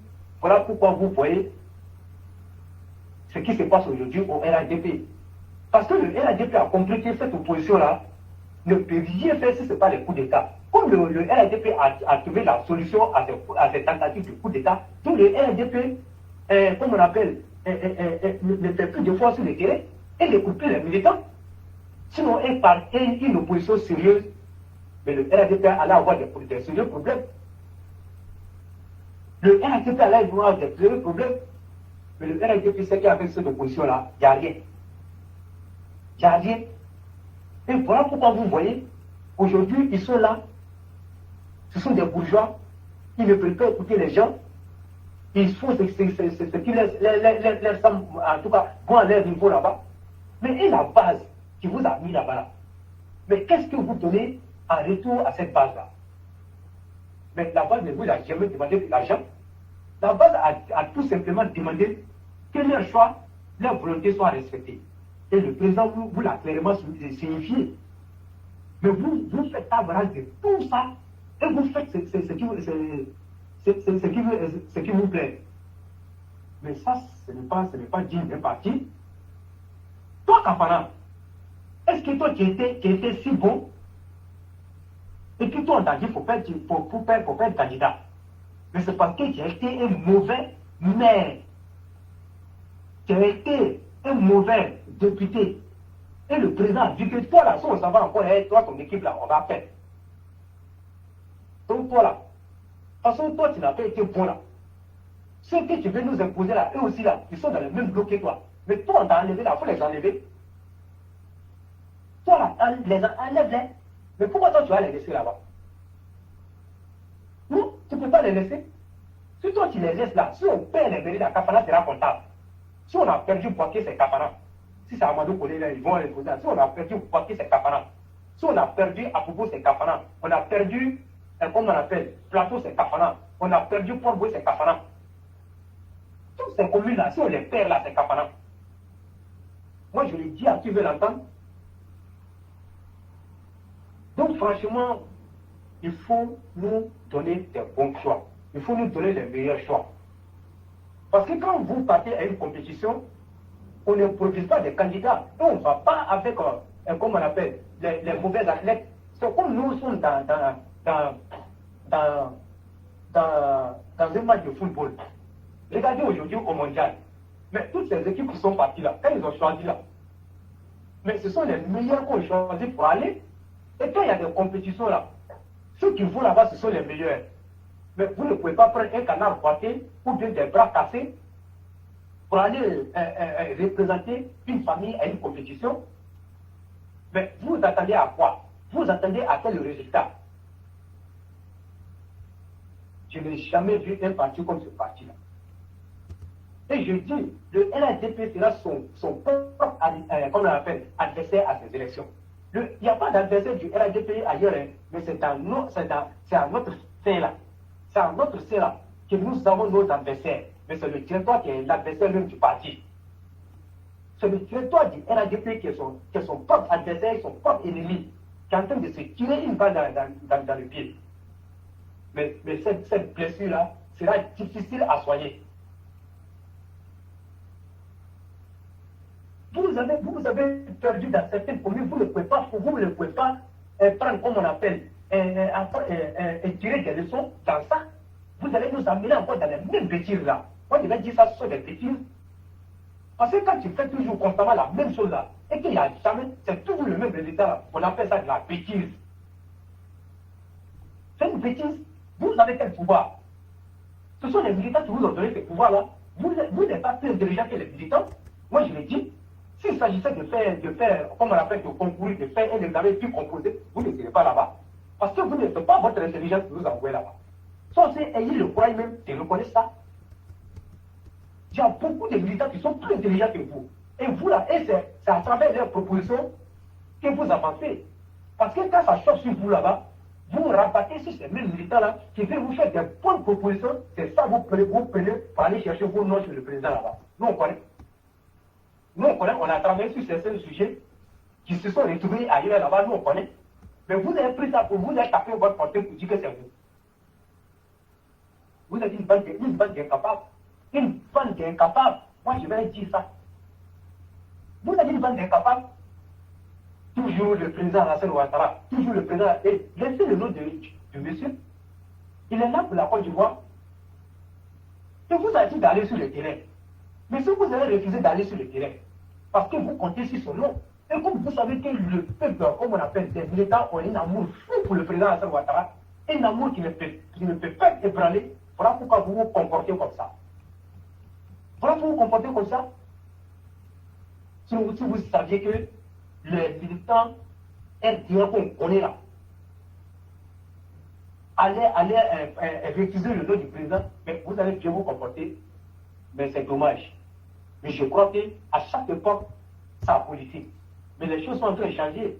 voilà pourquoi vous voyez ce qui se passe aujourd'hui au RHDP. Parce que le RHDP a compris que cette opposition-là ne peut rien faire si ce n'est pas les coups d'État. Comme le RHDP a trouvé la solution à ces tentatives de coups d'État, donc le RHDP, comme on appelle, ne fait plus de fois sur le terrain et n'écoute plus les militants. Sinon, une opposition sérieuse, mais le RHDP allait avoir des sérieux problèmes. Le RHDP allait avoir des sérieux problèmes. Mais le RHDP, c'est qu'avec cette opposition-là, il n'y a rien. Il n'y a rien. Et voilà pourquoi vous voyez, aujourd'hui, ils sont là. Ce sont des bourgeois. Ils ne veulent pas écouter les gens. Ils font ce qui leur semble, en tout cas, bon à leur niveau là-bas. Mais et la base qui vous a mis là-bas là? Mais qu'est-ce que vous donnez en retour à cette base-là? Mais la base ne vous a jamais demandé de l'argent. La base a tout simplement demandé que leur choix, leur volonté soit respectée. Et le président vous l'a clairement signifié. Mais vous faites avancer de tout ça et vous faites ce qui vous plaît. Mais ça, ce n'est pas digne d'un parti. Toi, Kafana, est-ce que toi qui étais si bon et que toi on t'a dit qu'il faut faire candidat? Mais c'est parce que tu as été un mauvais maire. Tu as été un mauvais député. Et le président a dit que toi là, si on s'en va encore, toi, ton équipe là, on va faire. Donc toi là, de toute façon, toi tu n'as pas été bon là. Ceux que tu veux nous imposer là, eux aussi là, ils sont dans le même bloc que toi. Mais toi on t'a enlevé là, il faut les enlever. Toi là, enlève-les. Mais pourquoi toi tu vas les laisser là-bas? Non, tu ne peux pas les laisser. Si toi tu les laisses là, si on perd les mairies, la Kafana sera comptable. Si on a perdu Boaké, c'est Kafana. Si c'est Amadou Kolé là, ils vont les poser. Si on a perdu Boaké, c'est Kafana. Si on a perdu Apoubo, c'est Kafana. On a perdu, comment on appelle, Plateau, c'est Kafana. On a perdu Port-Boué, c'est Kafana. Toutes ces communes là, si on les perd là, c'est Kafana. Moi je le dis à qui veut l'entendre. Donc franchement, il faut nous donner des bons choix. Il faut nous donner les meilleurs choix. Parce que quand vous partez à une compétition, on n'improvise pas des candidats. Et on ne va pas avec, comment on appelle, les mauvais athlètes. C'est comme nous sommes dans un match de football. Regardez aujourd'hui au mondial. Mais toutes ces équipes qui sont parties là, quand ils ont choisi là, mais ce sont les meilleurs qu'on choisit pour aller. Et quand il y a des compétitions là, ceux qui vont là-bas, ce sont les meilleurs. Mais vous ne pouvez pas prendre un canard boité ou bien des bras cassés pour aller représenter une famille à une compétition. Mais vous attendez à quoi? Vous attendez à quel résultat? Je n'ai jamais vu un parti comme ce parti-là. Et je dis, le LHDP sera son propre comme on appelle, adversaire à ces élections. Il n'y a pas d'adversaire du LHDP ailleurs, hein, mais c'est à notre sein là. C'est à notre sein là que nous avons nos adversaires. Mais c'est le territoire qui est l'adversaire même du parti. C'est le territoire du LHDP qui est son propre adversaire, son propre ennemi, qui est en train de se tirer une balle dans le pied. Mais cette blessure-là sera difficile à soigner. Vous avez perdu dans certaines communes, vous ne pouvez pas prendre, comme on appelle, et tirer des leçons dans ça. Vous allez nous amener encore dans les mêmes bêtises là. Moi je vais dire ça, ce sont des bêtises. Parce que quand tu fais toujours constamment la même chose là, et qu'il n'y a jamais, c'est toujours le même résultat là, on appelle ça de la bêtise. C'est une bêtise. Vous avez quel pouvoir? Ce sont les militants qui vous ont donné ce pouvoir là. Vous n'êtes pas plus intelligent que les militants. Moi je l'ai dit. S'il s'agissait de faire, comme on appelle, de concourir, de faire un examen plus composé, vous ne serez pas là-bas. Parce que vous ne faites pas votre intelligence que vous envoyez là-bas. Sauf si ayez le courage même de reconnaître ça. Il y a beaucoup de militants qui sont plus intelligents que vous. Et vous là, c'est à travers leurs propositions que vous avancez. Parce que quand ça choque sur vous là-bas, vous rabattez sur ces mêmes militants-là qui veulent vous faire des bonnes propositions. C'est ça vous prenez pour aller chercher vos noms sur le président là-bas. Nous on connaît. Nous, on connaît, on a travaillé sur certains sujets qui se sont retrouvés ailleurs là-bas, nous, on connaît. Mais vous avez pris ça pour vous, avez tapé votre portée pour dire que c'est vous. Vous êtes une bande d'incapables. Une bande d'incapables. Moi, je vais dire ça. Vous êtes une bande d'incapables. Toujours le président Hassan Ouattara, toujours le président. Et laissez le nom de monsieur. Il est là pour la Côte d'Ivoire. Et vous avez dit d'aller sur le terrain. Mais si vous avez refusé d'aller sur le terrain, parce que vous comptez sur son nom, et comme vous savez que le peuple, comme on appelle des militants, ont un amour fou pour le président Hassan Ouattara, un amour qui ne peut pas être ébranlé, voilà pourquoi vous vous comportez comme ça. Voilà, vous vous comportez comme ça. Si vous saviez que les militants RDA qu'on connaît là, allez récuser le nom du président, mais vous allez bien vous comporter, mais c'est dommage. Mais je crois qu'à chaque époque, ça a politique. Mais les choses sont en train de changer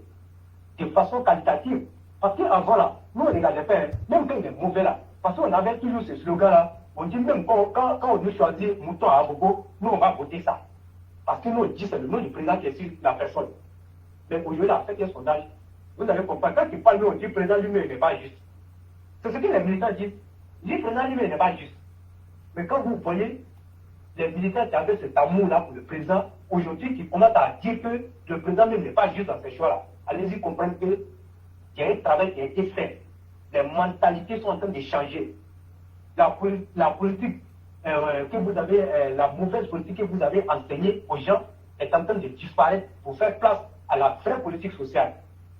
de façon qualitative. Parce qu'avant là, nous on regardait pas, même quand il est mauvais là, parce qu'on avait toujours ce slogan là, on dit même quand on veut choisir Mouton à Abobo, nous on va voter ça. Parce que nous on dit c'est le nom du président qui est sur la personne. Mais aujourd'hui là, faites un sondage, vous allez comprendre, quand il parle, nous on dit le président lui-même n'est pas juste. C'est ce que les militants disent. Ils disent le président lui-même n'est pas juste. Mais quand vous voyez les militants qui avaient cet amour-là pour le président, aujourd'hui, qui commencent à dire que le président même n'est pas juste dans ces choix-là, allez-y comprendre qu'il y a un travail qui a été fait. Les mentalités sont en train de changer. La politique que vous avez, la mauvaise politique que vous avez enseignée aux gens est en train de disparaître pour faire place à la vraie politique sociale.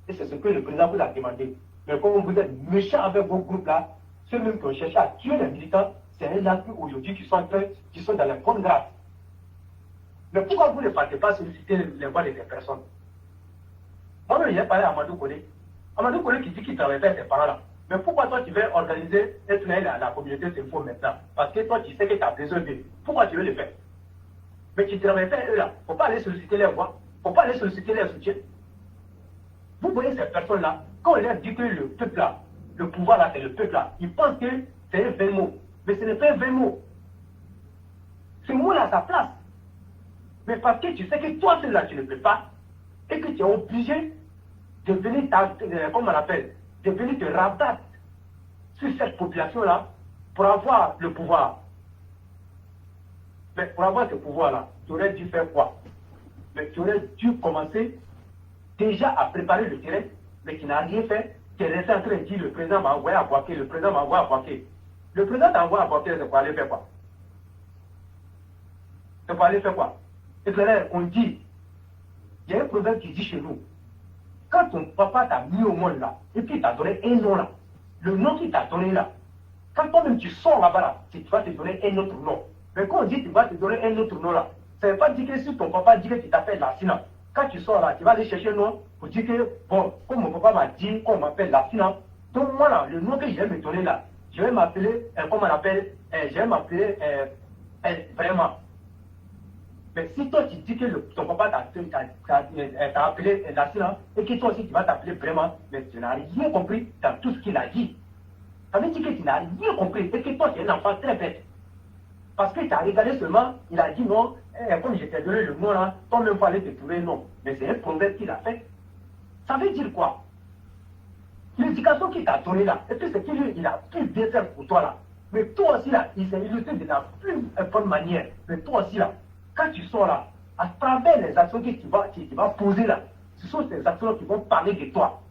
Et c'est ce que le président vous a demandé. Mais comme vous êtes méchants avec vos groupes-là, ceux-mêmes qui ont cherché à tuer les militants, c'est un là aujourd'hui qui sont dans la bonne grâce. Mais pourquoi vous ne partez pas solliciter les voix de ces personnes? Moi-même, j'ai parlé à Amadou Kone. Amadou Kone qui dit qu'il travaille avec ses parents-là. Mais pourquoi toi tu veux organiser et tourner la communauté s'info maintenant? Parce que toi tu sais que tu as besoin d'eux. Pourquoi tu veux le faire? Mais tu ne travailles pas eux là. Il ne faut pas aller solliciter les voix. Il ne faut pas aller solliciter les soutiens. Vous voyez ces personnes-là, quand on leur dit que le peuple là, le pouvoir là, c'est le peuple là, ils pensent que c'est un 20 mots. Mais ce n'est pas un 20 mots. Ce mot-là a sa place. Mais parce que tu sais que toi, celui-là, tu ne peux pas, et que tu es obligé de venir, comment on appelle, de venir te rabattre sur cette population-là pour avoir le pouvoir. Mais pour avoir ce pouvoir-là, tu aurais dû faire quoi? Mais tu aurais dû commencer déjà à préparer le terrain, mais tu n'as rien fait. Tu es resté en train de dire le président m'a envoyé à Boaké, le président m'a envoyé à Boaké. Le président t'a envoyé à Boaké, c'est pour aller faire quoi? C'est pour aller faire quoi? Et puis là, on dit, il y a un proverbe qui dit chez nous, quand ton papa t'a mis au monde là, et puis il t'a donné un nom là, le nom qu'il t'a donné là, quand toi-même tu sors là-bas là, tu vas te donner un autre nom. Mais quand on dit que tu vas te donner un autre nom là, ça ne veut pas dire que si ton papa dit que tu t'appelles Lassina, quand tu sors là, tu vas aller chercher un nom pour dire que, bon, comme mon papa m'a dit qu'on m'appelle Lassina, donc moi là, le nom que je vais me donner là, je vais m'appeler, comment on appelle, je vais m'appeler vraiment. Mais si toi tu dis que ton papa t'a appelé Lassina et que toi aussi tu vas t'appeler vraiment, mais tu n'as rien compris dans tout ce qu'il a dit. Ça veut dire que tu n'as rien compris et que toi tu es un enfant très bête. Parce que tu as regardé seulement, il a dit non, comme je t'ai donné le nom là, toi-même il fallait te trouver un nom. Mais c'est un proverbe qu'il a fait. Ça veut dire quoi? L'éducation qu'il t'a donnée là, et puis c'est qu'il a pu bien faire pour toi là. Mais toi aussi là, il s'est illustré de la plus bonne manière. Mais toi aussi là, quand tu sors là, à travers les actions que tu vas poser là, ce sont ces actions qui vont parler de toi.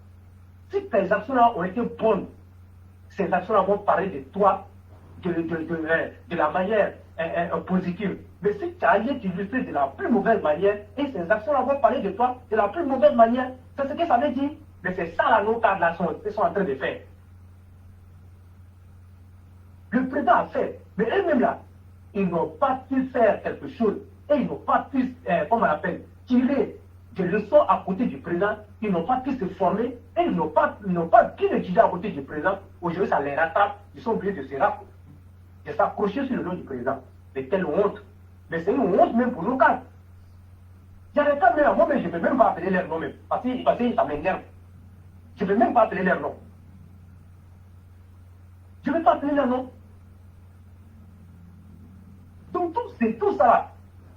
Si tes actions là ont été bonnes, ces actions là vont parler de toi de la manière positive. Mais si tu as t'illustrer de la plus mauvaise manière, et ces actions là vont parler de toi de la plus mauvaise manière, c'est ce que ça veut dire. Mais c'est ça là, nos cadres là sont en train de faire. Le président a fait, mais eux-mêmes là, ils n'ont pas pu faire quelque chose. Et ils n'ont pas pu, comment on appelle, tirer des leçons à côté du président. Ils n'ont pas pu se former. Et ils n'ont pas pu étudier à côté du président. Aujourd'hui, ça les rattrape. Ils sont obligés de s'accrocher sur le nom du président. Mais quelle honte. Mais c'est une honte même pour nos cadres. J'arrête pas même, moi-même, je ne peux même pas appeler leur nom même. Parce que ça m'énerve. Je ne peux même pas appeler leur nom. Je ne vais pas appeler leur nom. Donc c'est tout ça là.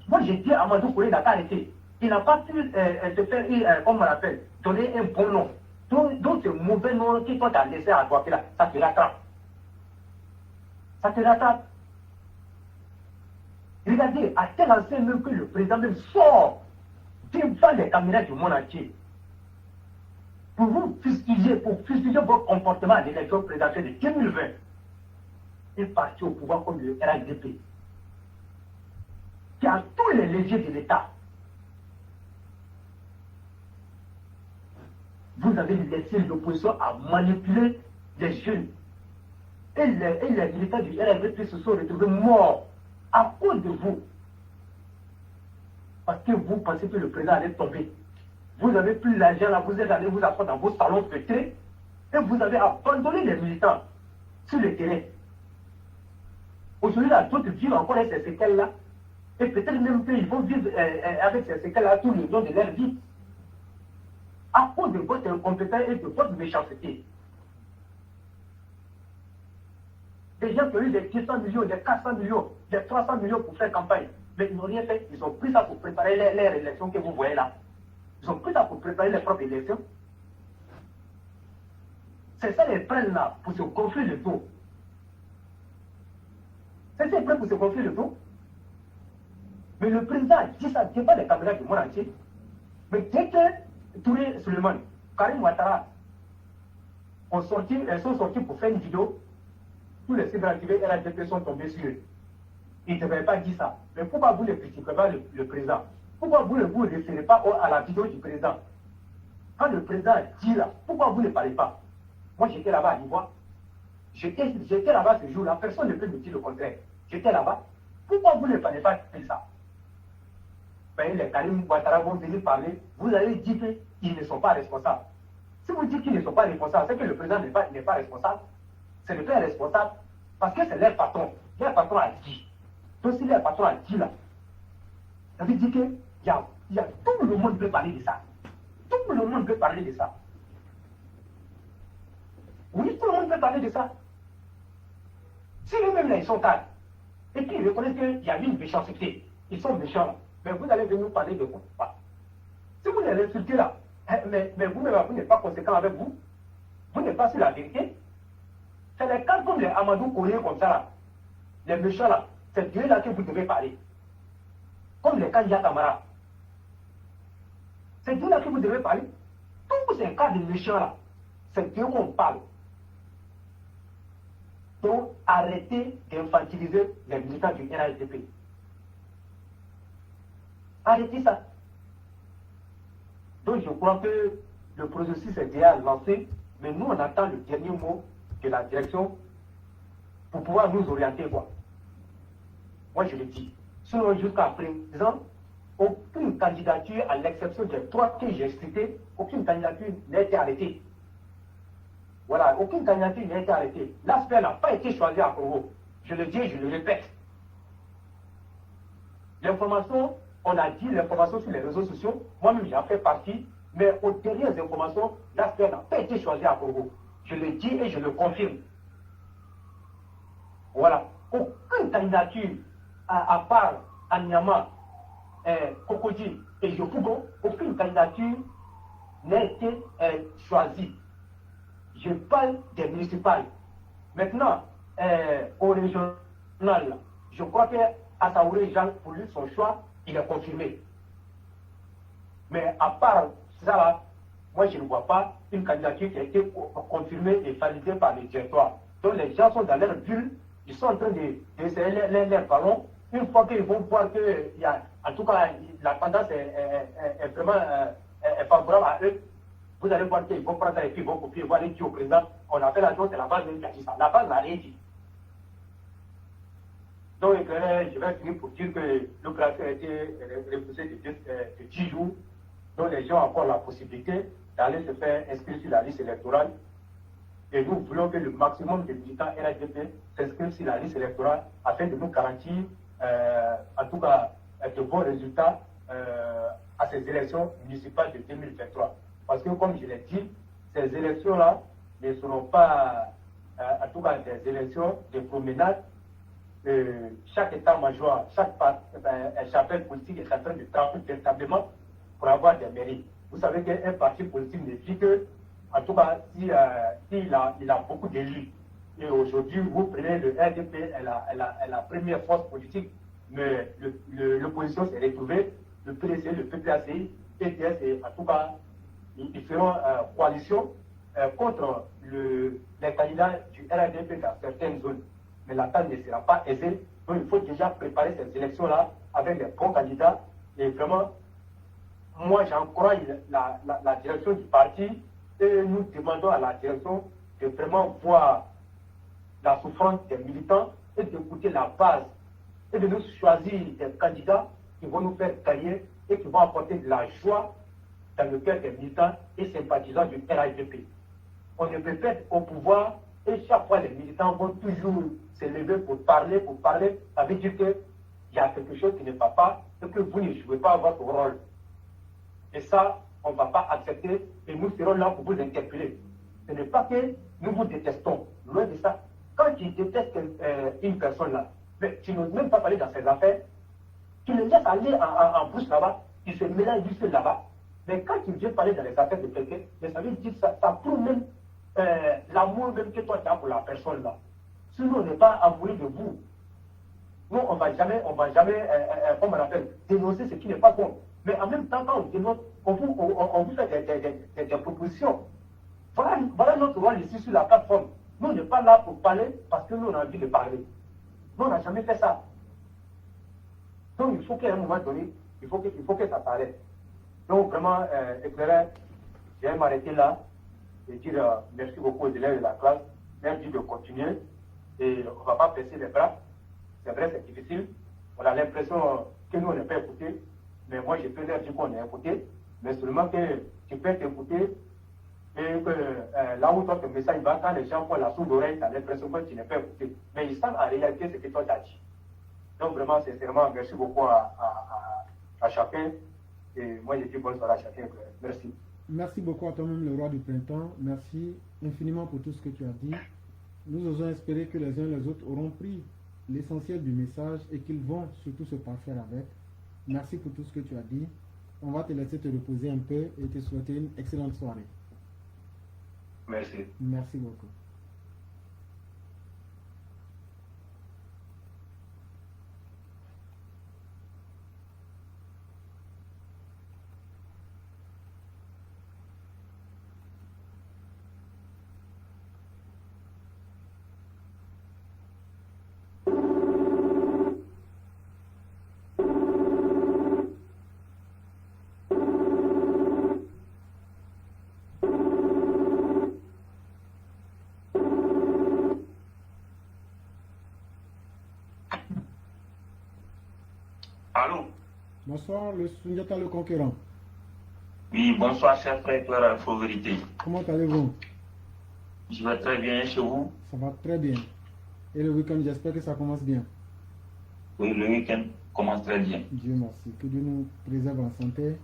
Moi j'ai dit à Amadou Kone d'arrêter. Il n'a pas pu se faire, comme on l'appelle, donner un bon nom. Donc ce mauvais nom qui toi t'as laissé à toi là, ça te rattrape. Ça te rattrape. Regardez, à tel enseigne même que le président même sort devant les caméras du monde entier. Pour vous fustiger, pour fustiger votre comportement à l'élection présidentielle de 2020. Il est parti au pouvoir comme le RHDP. Qui a tous les leviers de l'État. Vous avez laissé l'opposition à manipuler les jeunes. Et les militants du RHDP se sont retrouvés morts à cause de vous. Parce que vous pensez que le président allait tomber. Vous n'avez plus l'argent là, vous êtes allé vous asseoir dans vos salons feutrés et vous avez abandonné les militants sur le terrain. Aujourd'hui, là, d'autres vivent encore avec ces séquelles-là. Et peut-être même qu'ils vont vivre avec ces séquelles-là tout le long de leur vie. À cause de votre incompétence et de votre méchanceté. Des gens qui ont eu des 200 millions, des 400 millions, des 300 millions pour faire campagne. Mais ils n'ont rien fait. Ils ont pris ça pour préparer les élections que vous voyez là. Ils ont pris ça pour préparer les propres élections. C'est ça les prennent là pour se gonfler le dos. C'est ça les prennent pour se gonfler le dos. Mais le président dit ça devant les caméras du monde entier. Mais dès que Touré Suleiman, Karim Ouattara sont sortis pour faire une vidéo, tous les cyberactivés RADP sont tombés sur eux. Ils ne devaient pas dire ça. Mais pourquoi vous ne critiquez pas le président? Pourquoi vous ne vous référez pas à la vidéo du président? Quand le président dit là, pourquoi vous ne parlez pas? Moi j'étais là-bas à l'Ivoire. J'étais là-bas ce jour-là. Personne ne peut me dire le contraire. J'étais là-bas. Pourquoi vous ne parlez pas de ça? Ben, les Karim Ouattara vont venir parler. Vous allez dire qu'ils ne sont pas responsables. Si vous dites qu'ils ne sont pas responsables, c'est que le président n'est pas responsable. C'est le père responsable. Parce que c'est leur patron. Leur patron a dit. Donc si leur patron a dit là, ça veut dire que tout le monde peut parler de ça. Tout le monde peut parler de ça. Oui, tout le monde peut parler de ça. Si eux-mêmes là, ils sont tard, et qu'ils reconnaissent qu'il y a eu une méchanceté, ils sont méchants là, mais vous allez venir parler de quoi? Si vous les insultez là, mais vous-même, vous n'êtes pas conséquent avec vous, vous n'êtes pas sur la vérité. C'est les cas comme les Amadou Kouré comme ça là, les méchants là, c'est Dieu là que vous devez parler. Comme les Kanya Tamara. C'est Dieu là que vous devez parler. Tous ces cas de méchants là, c'est Dieu qu'on parle. Donc arrêtez d'infantiliser les militants du RADP. Arrêtez ça. Donc je crois que le processus est déjà lancé, mais nous on attend le dernier mot de la direction pour pouvoir nous orienter quoi. Moi je le dis. Sinon jusqu'à présent, aucune candidature, à l'exception des 3 que j'ai cités, aucune candidature n'a été arrêtée. Voilà, aucune candidature n'a été arrêtée. L'aspect n'a pas été choisi à Congo. Je le dis et je le répète. L'information, on a dit l'information sur les réseaux sociaux, moi-même j'en fais partie, mais aux dernières informations, l'aspect n'a pas été choisi à Congo. Je le dis et je le confirme. Voilà, aucune candidature, à part Anyama, Kokodji et Yopougon, aucune candidature n'a été choisie. Je parle des municipales. Maintenant, au régional, je crois que Assaouré Jean, pour lui, son choix, il est confirmé. Mais à part ça, là, moi, je ne vois pas une candidature qui a été confirmée et validée par les directoires. Donc, les gens sont dans leur bulle, ils sont en train d'essayer leurs ballons. Une fois qu'ils vont voir que, en tout cas, la tendance est vraiment favorable à eux, vous allez voir qu'ils vont prendre ça et puis ils vont copier, voir les dire au président, on a fait la chose, c'est la base même qui a dit ça. La base n'a rien dit. Donc, je vais finir pour dire que l'opération a été repoussée de 10 jours. Donc, les gens ont encore la possibilité d'aller se faire inscrire sur la liste électorale. Et nous voulons que le maximum de militants RADP s'inscrivent sur la liste électorale afin de nous garantir, en tout cas, de bons résultats à ces élections municipales de 2023. Parce que, comme je l'ai dit, ces élections-là ne seront pas, en tout cas, des élections de promenade. Chaque état-major, chaque chapelle politique est en train de travailler véritablement pour avoir des mairies. Vous savez qu'un parti politique ne dit que, en tout cas, s'il a beaucoup d'élus. Et aujourd'hui, vous prenez le RDP, elle a la première force politique, mais l'opposition s'est retrouvée, le PDC, le PPACI, PTS, et en tout cas, ils feront coalition contre les candidats du RDP dans certaines zones. Mais la tâche ne sera pas aisée. Donc il faut déjà préparer ces élections-là avec des bons candidats. Et vraiment, moi j'encourage la direction du parti et nous demandons à la direction de vraiment voir la souffrance des militants et d'écouter la base et de nous choisir des candidats qui vont nous faire gagner et qui vont apporter de la joie dans le cœur des militants et sympathisants du RHDP. On ne peut pas être au pouvoir et chaque fois les militants vont toujours se lever pour parler. Ça veut dire qu'il y a quelque chose qui ne va pas et que vous ne jouez pas votre rôle. Et ça, on ne va pas accepter et nous serons là pour vous interpeller. Ce n'est pas que nous vous détestons. Loin de ça. Quand tu détestes une personne là, mais tu n'oses même pas parler dans ses affaires, tu le laisses aller en bouche là-bas, il se mélange juste là-bas. Mais quand tu viens parler dans les affaires de quelqu'un, ça veut dire ça prouve même l'amour même que toi tu as pour la personne là. Sinon, on n'est pas amoureux de vous. Nous, on ne va jamais, comme on appelle, dénoncer ce qui n'est pas bon. Mais en même temps, quand on dénonce, on vous fait des propositions. Voilà notre rôle ici sur la plateforme. Nous, on n'est pas là pour parler parce que nous, on a envie de parler. Nous, on n'a jamais fait ça. Donc, il faut qu'à un moment donné, il faut que ça s'arrête. Donc, vraiment, éclaireur, je vais m'arrêter là et dire merci beaucoup aux élèves de la classe. Merci de continuer. Et on ne va pas presser les bras. C'est vrai, c'est difficile. On a l'impression que nous, on n'est pas écoutés. Mais moi, je peux leur dire qu'on est écouté. Mais seulement que tu peux t'écouter et que là où ton message va, quand les gens font la sourde oreille, tu as l'impression que tu n'es pas écouté. Mais ils savent en réalité ce que toi t'as dit. Donc vraiment, sincèrement, merci beaucoup à chacun. Et moi, je dis bonne soirée à chacun. Merci. Merci beaucoup à toi-même, le roi du printemps. Merci infiniment pour tout ce que tu as dit. Nous osons espérer que les uns et les autres auront pris l'essentiel du message et qu'ils vont surtout se parfaire avec. Merci pour tout ce que tu as dit. On va te laisser te reposer un peu et te souhaiter une excellente soirée. Merci. Merci beaucoup. Allô? Bonsoir, le Sundiata le conquérant. Oui, bonsoir, cher frère Clara Fauvérité. Comment allez-vous? Je vais très bien chez vous. Ça va très bien. Et le week-end, j'espère que ça commence bien. Oui, le week-end commence très bien. Dieu merci. Que Dieu nous préserve en santé.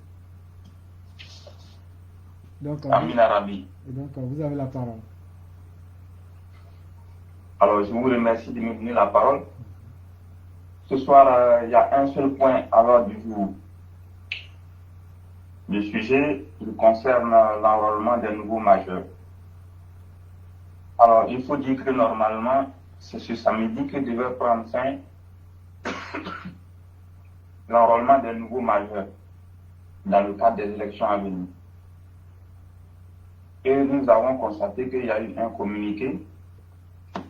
Donc, Amin Arabi. et donc, vous avez la parole. Alors, je vous remercie de me donner la parole. Ce soir, il y a un seul point à l'ordre du jour. Le sujet, il concerne l'enrôlement des nouveaux majeurs. Alors, il faut dire que normalement, c'est ce samedi que devait prendre fin l'enrôlement des nouveaux majeurs dans le cadre des élections à venir. Et nous avons constaté qu'il y a eu un communiqué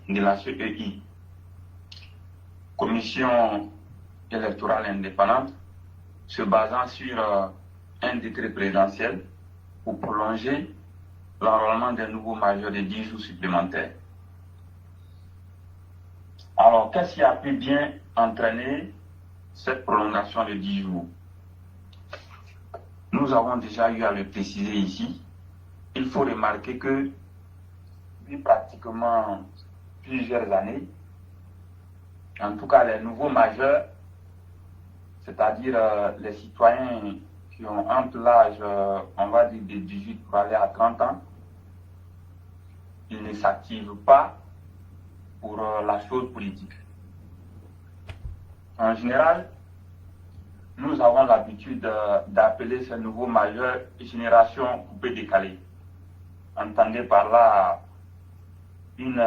de la CEI, Commission électorale indépendante, se basant sur un décret présidentiel pour prolonger l'enrôlement des nouveaux majeurs de 10 jours supplémentaires. Alors, qu'est-ce qui a pu bien entraîner cette prolongation de 10 jours? Nous avons déjà eu à le préciser ici. Il faut remarquer que depuis pratiquement plusieurs années, en tout cas les nouveaux majeurs, c'est-à-dire les citoyens qui ont entre l'âge, on va dire de 18 pour aller à 30 ans, ils ne s'activent pas pour la chose politique. En général, nous avons l'habitude d'appeler ces nouveaux majeurs génération coupée décalée. Entendez par là une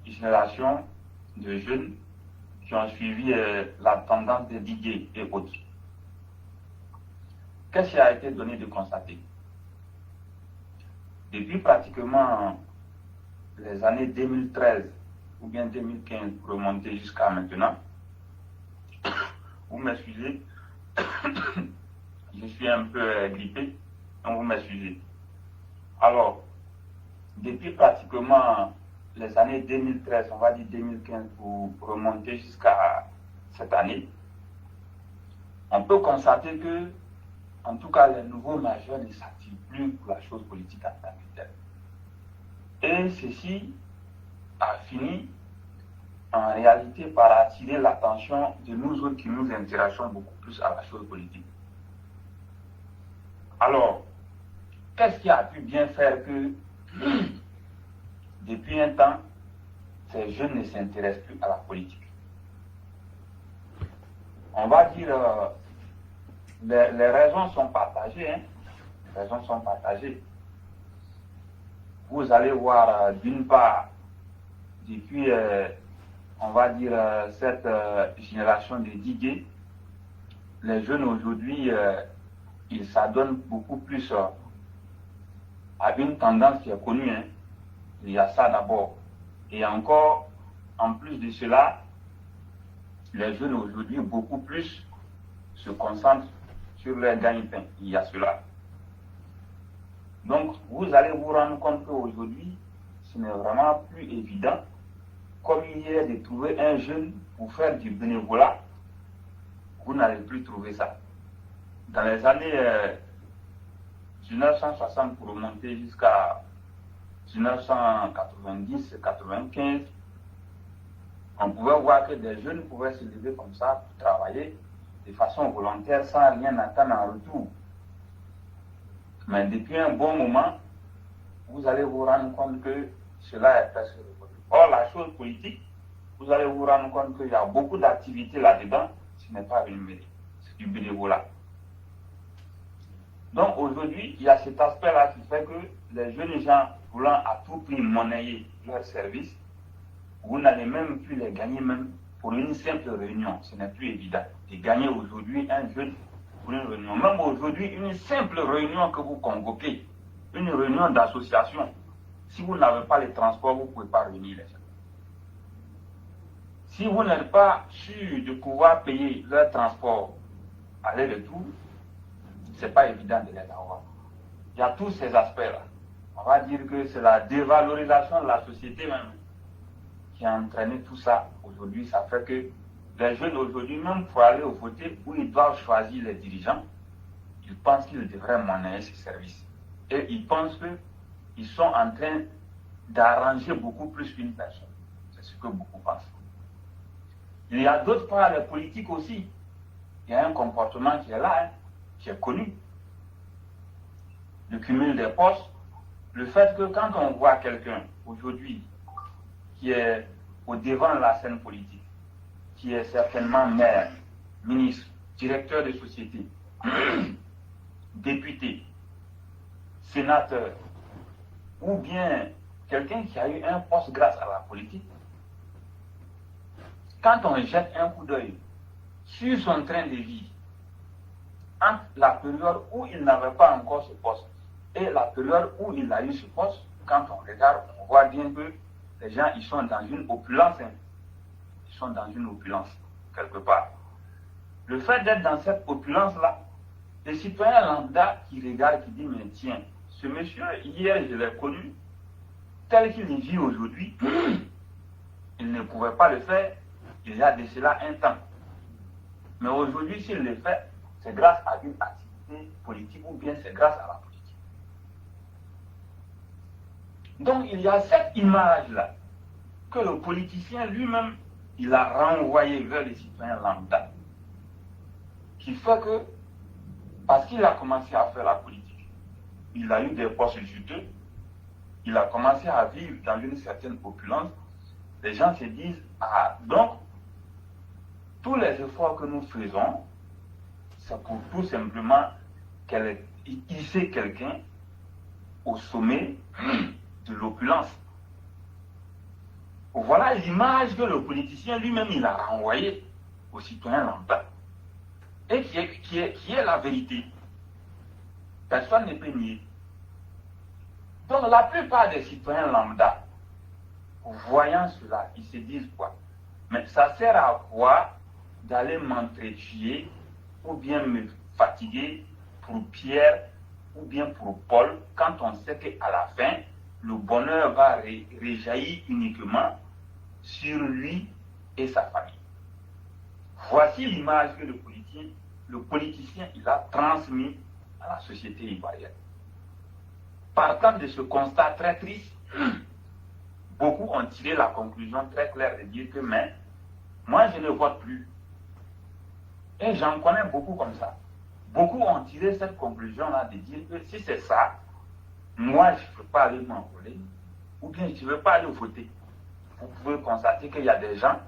génération de jeunes qui ont suivi la tendance des Didier et autres. Qu'est-ce qui a été donné de constater? Depuis pratiquement les années 2013 ou bien 2015 pour remonter jusqu'à maintenant, vous m'excusez, je suis un peu grippé, donc vous m'excusez. Alors, depuis pratiquement les années 2013, on va dire 2015 pour remonter jusqu'à cette année, on peut constater que en tout cas les nouveaux majeurs ne s'attirent plus pour la chose politique en tant que telle. Et ceci a fini en réalité par attirer l'attention de nous autres qui nous intéressons beaucoup plus à la chose politique. Alors, qu'est-ce qui a pu bien faire que depuis un temps, ces jeunes ne s'intéressent plus à la politique? On va dire, les raisons sont partagées. Hein? Les raisons sont partagées. Vous allez voir, d'une part, depuis, on va dire, cette génération de Didier, les jeunes aujourd'hui, ils s'adonnent beaucoup plus à une tendance qui est connue. Hein. Il y a ça d'abord. Et encore, en plus de cela, les jeunes aujourd'hui, beaucoup plus se concentrent sur leur gagne-pain. Il y a cela. Donc, vous allez vous rendre compte qu'aujourd'hui, ce n'est vraiment plus évident, comme hier, de trouver un jeune pour faire du bénévolat. Vous n'allez plus trouver ça. Dans les années 1960 pour remonter jusqu'à 1990-95, on pouvait voir que des jeunes pouvaient se lever comme ça pour travailler de façon volontaire sans rien attendre en retour. Mais depuis un bon moment, vous allez vous rendre compte que cela est presque révolu. Or, la chose politique, vous allez vous rendre compte qu'il y a beaucoup d'activités là-dedans, ce n'est pas une mairie, c'est du bénévolat. Donc aujourd'hui, il y a cet aspect-là qui fait que les jeunes gens voulant à tout prix monnayer leur service, vous n'allez même plus les gagner même pour une simple réunion. Ce n'est plus évident de gagner aujourd'hui un jeune pour une réunion. Même aujourd'hui, une simple réunion que vous convoquez, une réunion d'association, si vous n'avez pas les transports, vous ne pouvez pas réunir les gens. Si vous n'êtes pas sûr de pouvoir payer leur transport aller-retour, ce n'est pas évident de les avoir. Il y a tous ces aspects-là. On va dire que c'est la dévalorisation de la société même qui a entraîné tout ça aujourd'hui. Ça fait que les jeunes aujourd'hui, même pour aller au voter, où ils doivent choisir les dirigeants, ils pensent qu'ils devraient monnayer ces services. Et ils pensent qu'ils sont en train d'arranger beaucoup plus qu'une personne. C'est ce que beaucoup pensent. Il y a d'autre part les politiques aussi. Il y a un comportement qui est là, hein, qui est connu. Le cumul des postes. Le fait que quand on voit quelqu'un aujourd'hui qui est au devant de la scène politique, qui est certainement maire, ministre, directeur de société, député, sénateur, ou bien quelqu'un qui a eu un poste grâce à la politique, quand on jette un coup d'œil sur son train de vie, entre la période où il n'avait pas encore ce poste et la période où il a eu ce poste, quand on regarde, on voit bien que les gens, ils sont dans une opulence. Hein. Ils sont dans une opulence, quelque part. Le fait d'être dans cette opulence-là, les citoyens lambda qui regardent, qui disent, mais tiens, ce monsieur, hier, je l'ai connu, tel qu'il vit aujourd'hui, il ne pouvait pas le faire il y a de cela un temps. Mais aujourd'hui, s'il le fait, c'est grâce à une activité politique ou bien c'est grâce à la politique. Donc il y a cette image-là que le politicien lui-même, il a renvoyé vers les citoyens lambda. Qui fait que, parce qu'il a commencé à faire la politique, il a eu des postes juteux, il a commencé à vivre dans une certaine opulence, les gens se disent, ah, donc, tous les efforts que nous faisons, c'est pour tout simplement hisser quelqu'un au sommet de l'opulence. Voilà l'image que le politicien lui-même il a renvoyée aux citoyens lambda. Et qui est la vérité. Personne ne peut nier. Donc la plupart des citoyens lambda, voyant cela, ils se disent quoi? Mais ça sert à quoi d'aller m'entretuer ou bien me fatiguer pour Pierre ou bien pour Paul quand on sait qu'à la fin, le bonheur va réjaillir uniquement sur lui et sa famille. Voici l'image que le politicien il a transmis à la société ivoirienne. Partant de ce constat très triste, beaucoup ont tiré la conclusion très claire de dire que mais moi je ne vote plus. Et j'en connais beaucoup comme ça. Beaucoup ont tiré cette conclusion-là de dire que si c'est ça, moi je ne peux pas aller m'envoler ou bien je ne veux pas aller voter. Vous pouvez constater qu'il y a des gens,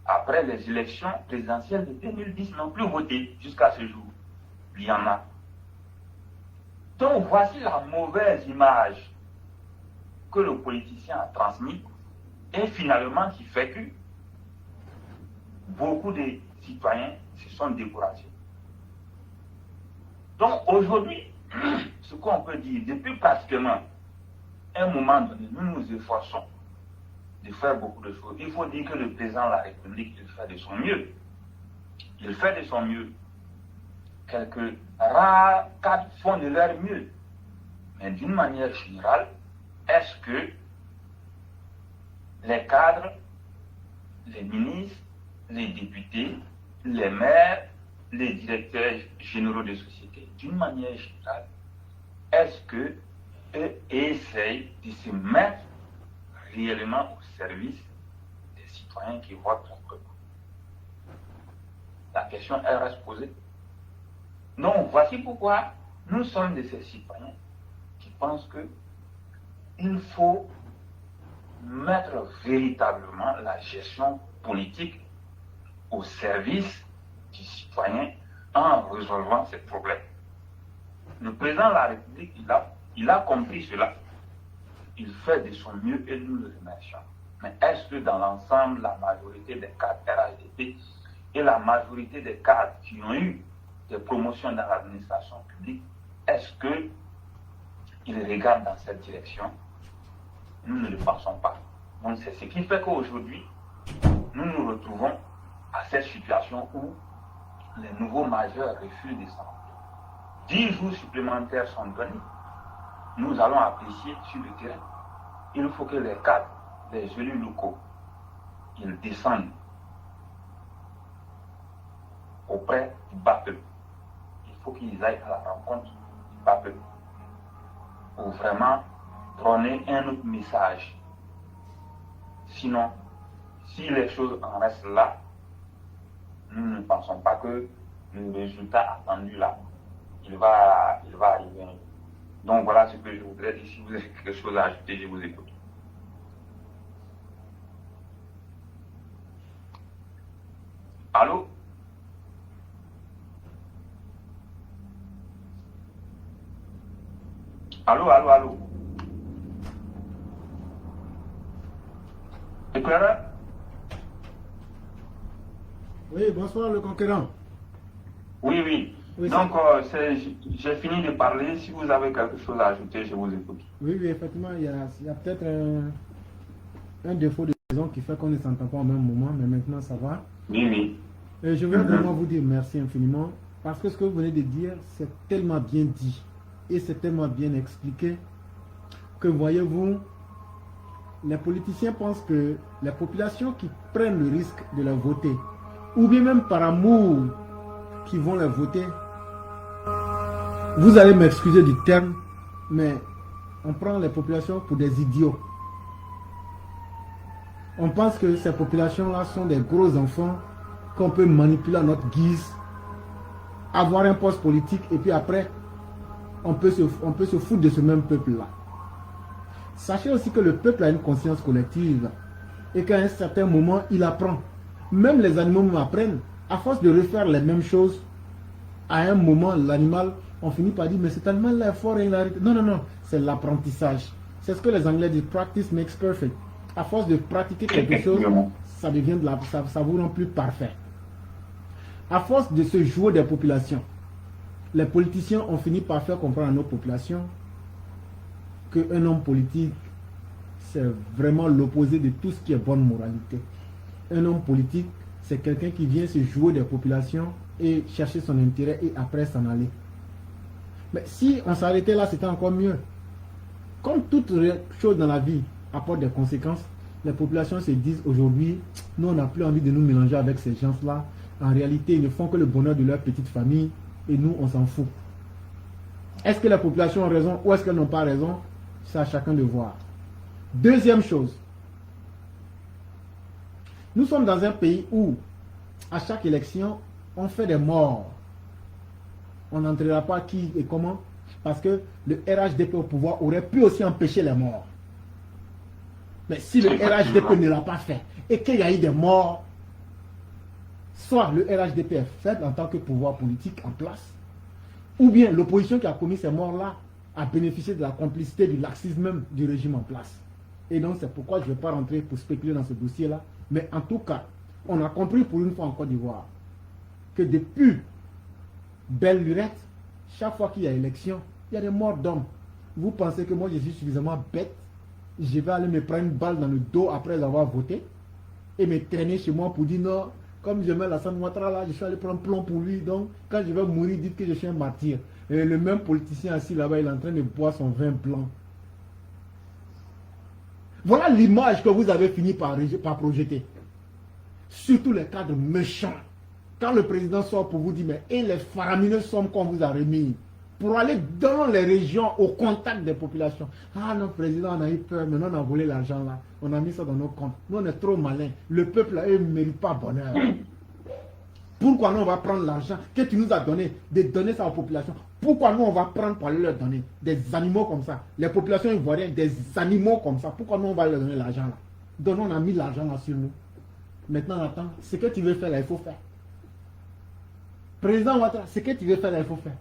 après les élections présidentielles de 2010, n'ont plus voté jusqu'à ce jour. Il y en a. Donc voici la mauvaise image que le politicien a transmise et finalement qui fait que beaucoup de citoyens se sont découragés. Donc aujourd'hui, ce qu'on peut dire, depuis pratiquement un moment donné, nous nous efforçons de faire beaucoup de choses. Il faut dire que le président de la République, il fait de son mieux. Il fait de son mieux. Quelques rares cadres font de leur mieux. Mais d'une manière générale, est-ce que les cadres, les ministres, les députés, les maires, les directeurs généraux de société, d'une manière générale, est-ce que eux essayent de se mettre réellement au service des citoyens qui votent contre eux? La question, elle reste posée. Donc, voici pourquoi nous sommes de ces citoyens qui pensent que il faut mettre véritablement la gestion politique au service du citoyen en résolvant ces problèmes. Le président de la République, il a compris cela. Il fait de son mieux et nous le remercions. Mais est-ce que dans l'ensemble, la majorité des cadres RHDP et la majorité des cadres qui ont eu des promotions dans l'administration publique, est-ce qu'ils regardent dans cette direction? Nous ne le pensons pas. Donc c'est ce qui fait qu'aujourd'hui, nous nous retrouvons à cette situation où les nouveaux majeurs refusent de s'en. 10 jours supplémentaires sont donnés. Nous allons apprécier sur le terrain. Il faut que les cadres, les élus locaux, ils descendent auprès du bas peuple. Il faut qu'ils aillent à la rencontre du bas peuple pour vraiment prôner un autre message. Sinon, si les choses en restent là, nous ne pensons pas que le résultat attendu là, il va arriver. Donc voilà ce que je voudrais dire. Si vous avez quelque chose à ajouter, je vous écoute. Allô? Allô? Éclaireur? Oui, bonsoir le conquérant. Oui. Oui, donc, j'ai fini de parler. Si vous avez quelque chose à ajouter, je vous écoute. Oui, effectivement, il y a peut-être un défaut de raison qui fait qu'on ne s'entend pas au même moment, mais maintenant ça va. Oui. Et je veux vraiment vous dire merci infiniment, parce que ce que vous venez de dire, c'est tellement bien dit, et c'est tellement bien expliqué, que voyez-vous, les politiciens pensent que les populations qui prennent le risque de les voter, ou bien même par amour qui vont les voter, vous allez m'excuser du terme, mais on prend les populations pour des idiots. On pense que ces populations-là sont des gros enfants qu'on peut manipuler à notre guise, avoir un poste politique et puis après, on peut se foutre de ce même peuple-là. Sachez aussi que le peuple a une conscience collective et qu'à un certain moment, il apprend. Même les animaux apprennent. À force de refaire les mêmes choses, à un moment, l'animal, on finit par dire, mais cet animal-là est fort et il arrête. Non, c'est l'apprentissage. C'est ce que les Anglais disent, practice makes perfect. À force de pratiquer quelque chose, ça devient ça vous rend plus parfait. À force de se jouer des populations, les politiciens ont fini par faire comprendre à nos populations qu'un homme politique, c'est vraiment l'opposé de tout ce qui est bonne moralité. Un homme politique, c'est quelqu'un qui vient se jouer des populations et chercher son intérêt et après s'en aller. Mais si on s'arrêtait là, c'était encore mieux. Comme toute chose dans la vie apporte des conséquences, les populations se disent aujourd'hui, nous on n'a plus envie de nous mélanger avec ces gens-là. En réalité, ils ne font que le bonheur de leur petite famille et nous on s'en fout. Est-ce que la population a raison ou est-ce qu'elles n'ont pas raison? C'est à chacun de voir. Deuxième chose, nous sommes dans un pays où, à chaque élection, on fait des morts. On n'entrera pas qui et comment, parce que le RHDP au pouvoir aurait pu aussi empêcher les morts. Mais si le RHDP ne l'a pas fait et qu'il y a eu des morts, soit le RHDP est faible en tant que pouvoir politique en place, ou bien l'opposition qui a commis ces morts-là a bénéficié de la complicité du laxisme même du régime en place. Et donc c'est pourquoi je ne vais pas rentrer pour spéculer dans ce dossier-là. Mais en tout cas, on a compris pour une fois en Côte d'Ivoire que depuis Belle Lurette, chaque fois qu'il y a élection, il y a des morts d'hommes. Vous pensez que moi je suis suffisamment bête, je vais aller me prendre une balle dans le dos après avoir voté et me traîner chez moi pour dire non, comme je mets Alassane Ouattara là, je suis allé prendre plomb pour lui, donc quand je vais mourir, dites que je suis un martyr. Et le même politicien assis là-bas, il est en train de boire son vin blanc. Voilà l'image que vous avez fini par projeter. Surtout les cadres méchants. Quand le président sort pour vous dire, mais et les faramineux sommes qu'on vous a remis pour aller dans les régions au contact des populations. Ah non, président, on a eu peur, maintenant on a volé l'argent là. On a mis ça dans nos comptes. Nous, on est trop malins. Le peuple là, il ne mérite pas bonheur. Pourquoi nous, on va prendre l'argent que tu nous as donné, de donner ça aux populations? Pourquoi nous, on va prendre pour aller leur donner des animaux comme ça? Les populations ivoiriennes, des animaux comme ça. Pourquoi nous, on va leur donner l'argent là? Donc, on a mis l'argent là sur nous. Maintenant, attends, ce que tu veux faire là, il faut faire. Président Ouattara, ce que tu veux faire là, il faut faire.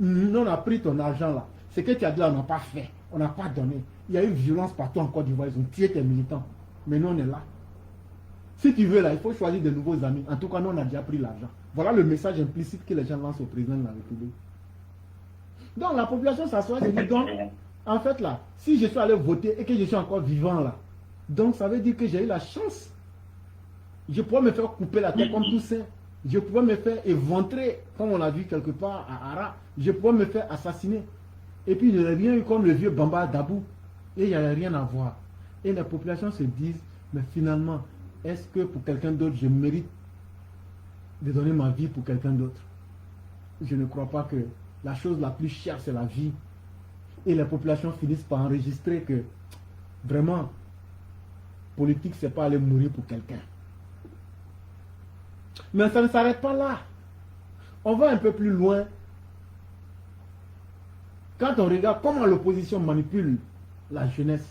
Nous, on a pris ton argent là. Ce que tu as dit là, on n'a pas fait. On n'a pas donné. Il y a eu violence partout en Côte d'Ivoire. Ils ont tué tes militants. Mais nous, on est là. Si tu veux là, il faut choisir de nouveaux amis. En tout cas, nous, on a déjà pris l'argent. Voilà le message implicite que les gens lancent au président de la République. Donc, la population s'assoit et dit, donc, en fait là, si je suis allé voter et que je suis encore vivant là, donc ça veut dire que j'ai eu la chance. Je pourrais me faire couper la tête comme Toussaint. Je pouvais me faire éventrer, comme on l'a vu quelque part à Ara. Je pouvais me faire assassiner. Et puis, je n'aurais rien eu comme le vieux Bamba Dabou. Et il n'y avait rien à voir. Et les populations se disent, mais finalement, est-ce que pour quelqu'un d'autre, je mérite de donner ma vie pour quelqu'un d'autre? Je ne crois pas que la chose la plus chère, c'est la vie. Et les populations finissent par enregistrer que, vraiment, politique, c'est pas aller mourir pour quelqu'un. Mais ça ne s'arrête pas là. On va un peu plus loin. Quand on regarde comment l'opposition manipule la jeunesse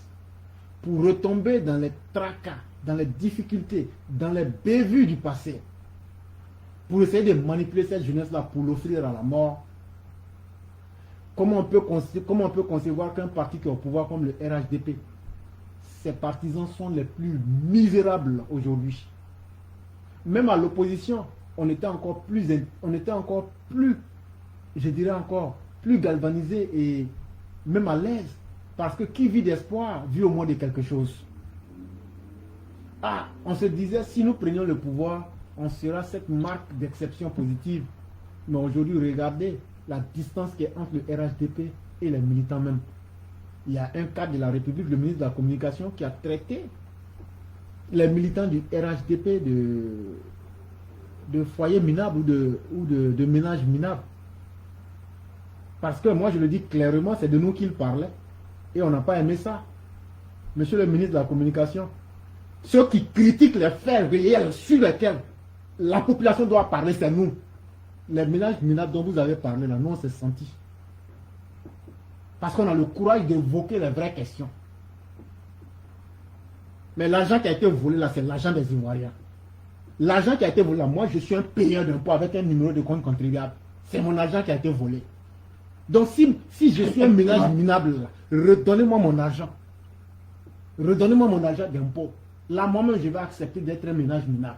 pour retomber dans les tracas, dans les difficultés, dans les bévues du passé, pour essayer de manipuler cette jeunesse-là pour l'offrir à la mort, comment on peut concevoir qu'un parti qui est au pouvoir comme le RHDP, ses partisans sont les plus misérables aujourd'hui. Même à l'opposition, on était encore plus, je dirais encore, plus galvanisé et même à l'aise. Parce que qui vit d'espoir, vit au moins de quelque chose. Ah, on se disait, si nous prenions le pouvoir, on sera cette marque d'exception positive. Mais aujourd'hui, regardez la distance qui est entre le RHDP et les militants même. Il y a un cadre de la République, le ministre de la Communication, qui a traité les militants du RHDP de foyers minables ou de ménages minables. Parce que moi, je le dis clairement, c'est de nous qu'il parlait. Et on n'a pas aimé ça. Monsieur le ministre de la Communication, ceux qui critiquent les faits réels sur lesquels la population doit parler, c'est nous. Les ménages minables dont vous avez parlé, là, nous, on s'est senti. Parce qu'on a le courage d'évoquer les vraies questions. Mais l'argent qui a été volé, là, c'est l'argent des Ivoiriens. L'argent qui a été volé, là, moi, je suis un payeur d'impôts avec un numéro de compte contribuable. C'est mon argent qui a été volé. Donc, si je suis un ménage minable, là, redonnez-moi mon argent. Redonnez-moi mon argent d'impôt. Là, moi-même, je vais accepter d'être un ménage minable.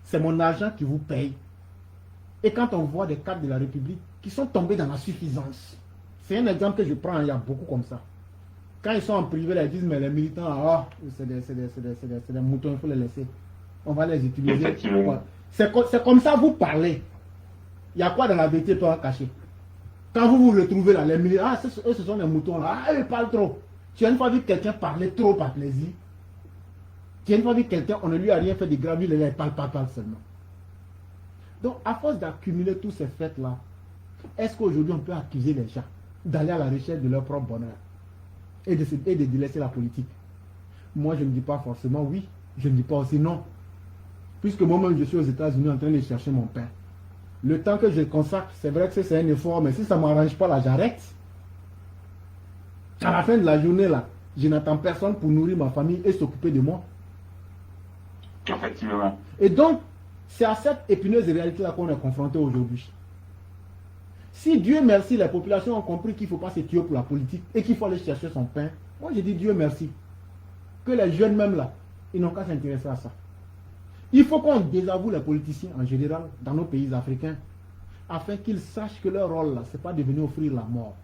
C'est mon argent qui vous paye. Et quand on voit des cadres de la République qui sont tombés dans la suffisance, c'est un exemple que je prends, il y a beaucoup comme ça. Quand ils sont en privé, là, ils disent, mais les militants, ah, c'est des moutons, il faut les laisser. On va les utiliser. C'est comme ça vous parlez. Il y a quoi dans la vérité pour en cacher? Quand vous vous retrouvez là, les militants, ah, eux, ce sont les moutons là, ah, ils parlent trop. Tu as une fois vu quelqu'un parler trop par plaisir? Tu as une fois vu quelqu'un, on ne lui a rien fait de grave, lui, il parle seulement. Donc, à force d'accumuler tous ces faits-là, est-ce qu'aujourd'hui on peut accuser les gens d'aller à la recherche de leur propre bonheur et de délaisser la politique. Moi, je ne dis pas forcément oui, je ne dis pas aussi non. Puisque moi-même, je suis aux États-Unis en train de chercher mon pain. Le temps que je consacre, c'est vrai que c'est un effort, mais si ça ne m'arrange pas, là, j'arrête. À la fin de la journée, là, je n'attends personne pour nourrir ma famille et s'occuper de moi. Effectivement. Et donc, c'est à cette épineuse réalité-là qu'on est confronté aujourd'hui. Si Dieu merci, les populations ont compris qu'il ne faut pas se tuer pour la politique et qu'il faut aller chercher son pain, moi je dis Dieu merci. Que les jeunes même là, ils n'ont qu'à s'intéresser à ça. Il faut qu'on désavoue les politiciens en général dans nos pays africains afin qu'ils sachent que leur rôle là, ce n'est pas de venir offrir la mort.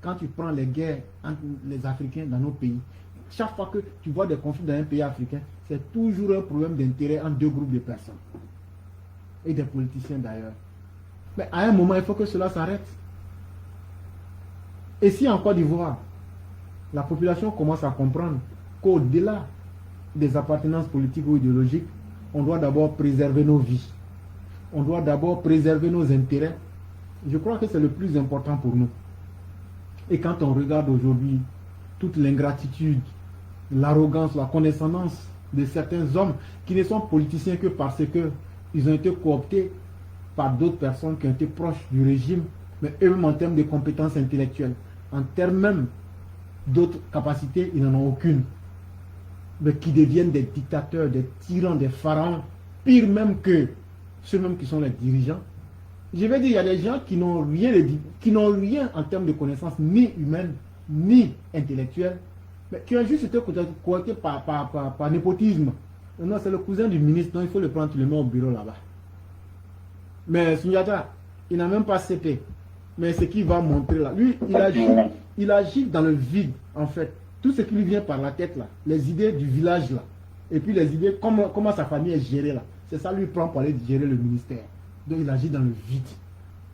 Quand tu prends les guerres entre les Africains dans nos pays, chaque fois que tu vois des conflits dans un pays africain, c'est toujours un problème d'intérêt entre deux groupes de personnes. Et des politiciens d'ailleurs. Mais à un moment, il faut que cela s'arrête. Et si en Côte d'Ivoire, la population commence à comprendre qu'au-delà des appartenances politiques ou idéologiques, on doit d'abord préserver nos vies. On doit d'abord préserver nos intérêts. Je crois que c'est le plus important pour nous. Et quand on regarde aujourd'hui toute l'ingratitude, l'arrogance, la condescendance de certains hommes qui ne sont politiciens que parce qu'ils ont été cooptés par d'autres personnes qui ont été proches du régime, mais eux-mêmes en termes de compétences intellectuelles, en termes même d'autres capacités, ils n'en ont aucune. Mais qui deviennent des dictateurs, des tyrans, des pharaons, pire même que ceux-mêmes qui sont les dirigeants. Je vais dire, il y a des gens qui n'ont rien en termes de connaissances, ni humaines, ni intellectuelles, mais qui ont juste été cooptés par népotisme. Non, c'est le cousin du ministre, donc il faut le prendre, tu le mets au bureau là-bas. Mais Sundiata, il n'a même pas CP. Mais ce qu'il va montrer là, lui, il agit dans le vide, en fait. Tout ce qui lui vient par la tête là, les idées du village là, et puis les idées, comment sa famille est gérée là, c'est ça lui prend pour aller gérer le ministère. Donc il agit dans le vide.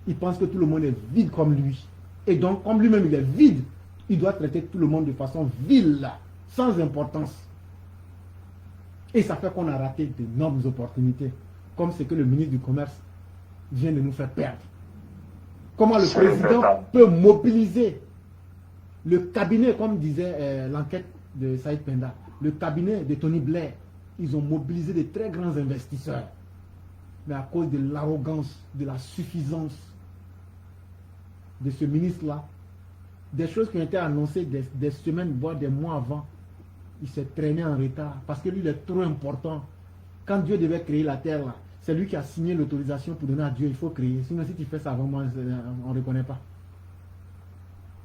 Il pense que tout le monde est vide comme lui. Et donc, comme lui-même il est vide, il doit traiter tout le monde de façon vile là, sans importance. Et ça fait qu'on a raté d'énormes opportunités, comme ce que le ministre du Commerce vient de nous faire perdre. Comment le président peut mobiliser le cabinet, comme disait l'enquête de Saïd Penda, le cabinet de Tony Blair, ils ont mobilisé de très grands investisseurs. Mais à cause de l'arrogance, de la suffisance de ce ministre-là, des choses qui ont été annoncées des semaines, voire des mois avant, il s'est traîné en retard parce que lui, il est trop important. Quand Dieu devait créer la terre, là, c'est lui qui a signé l'autorisation pour donner à Dieu, il faut créer. Sinon, si tu fais ça avant moi, on ne reconnaît pas.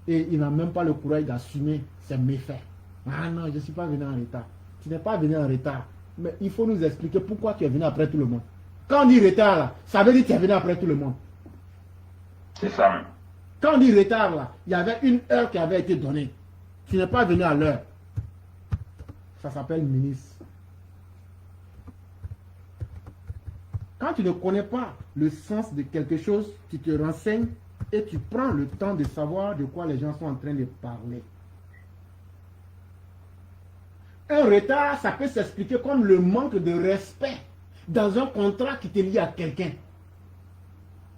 Et il n'a même pas le courage d'assumer ses méfaits. Ah non, je ne suis pas venu en retard. Tu n'es pas venu en retard. Mais il faut nous expliquer pourquoi tu es venu après tout le monde. Quand on dit retard, là, ça veut dire que tu es venu après tout le monde. C'est ça. Quand on dit retard, là, il y avait une heure qui avait été donnée. Tu n'es pas venu à l'heure. Ça s'appelle ministre. Quand tu ne connais pas le sens de quelque chose, tu te renseignes et tu prends le temps de savoir de quoi les gens sont en train de parler. Un retard, ça peut s'expliquer comme le manque de respect dans un contrat qui te lie à quelqu'un.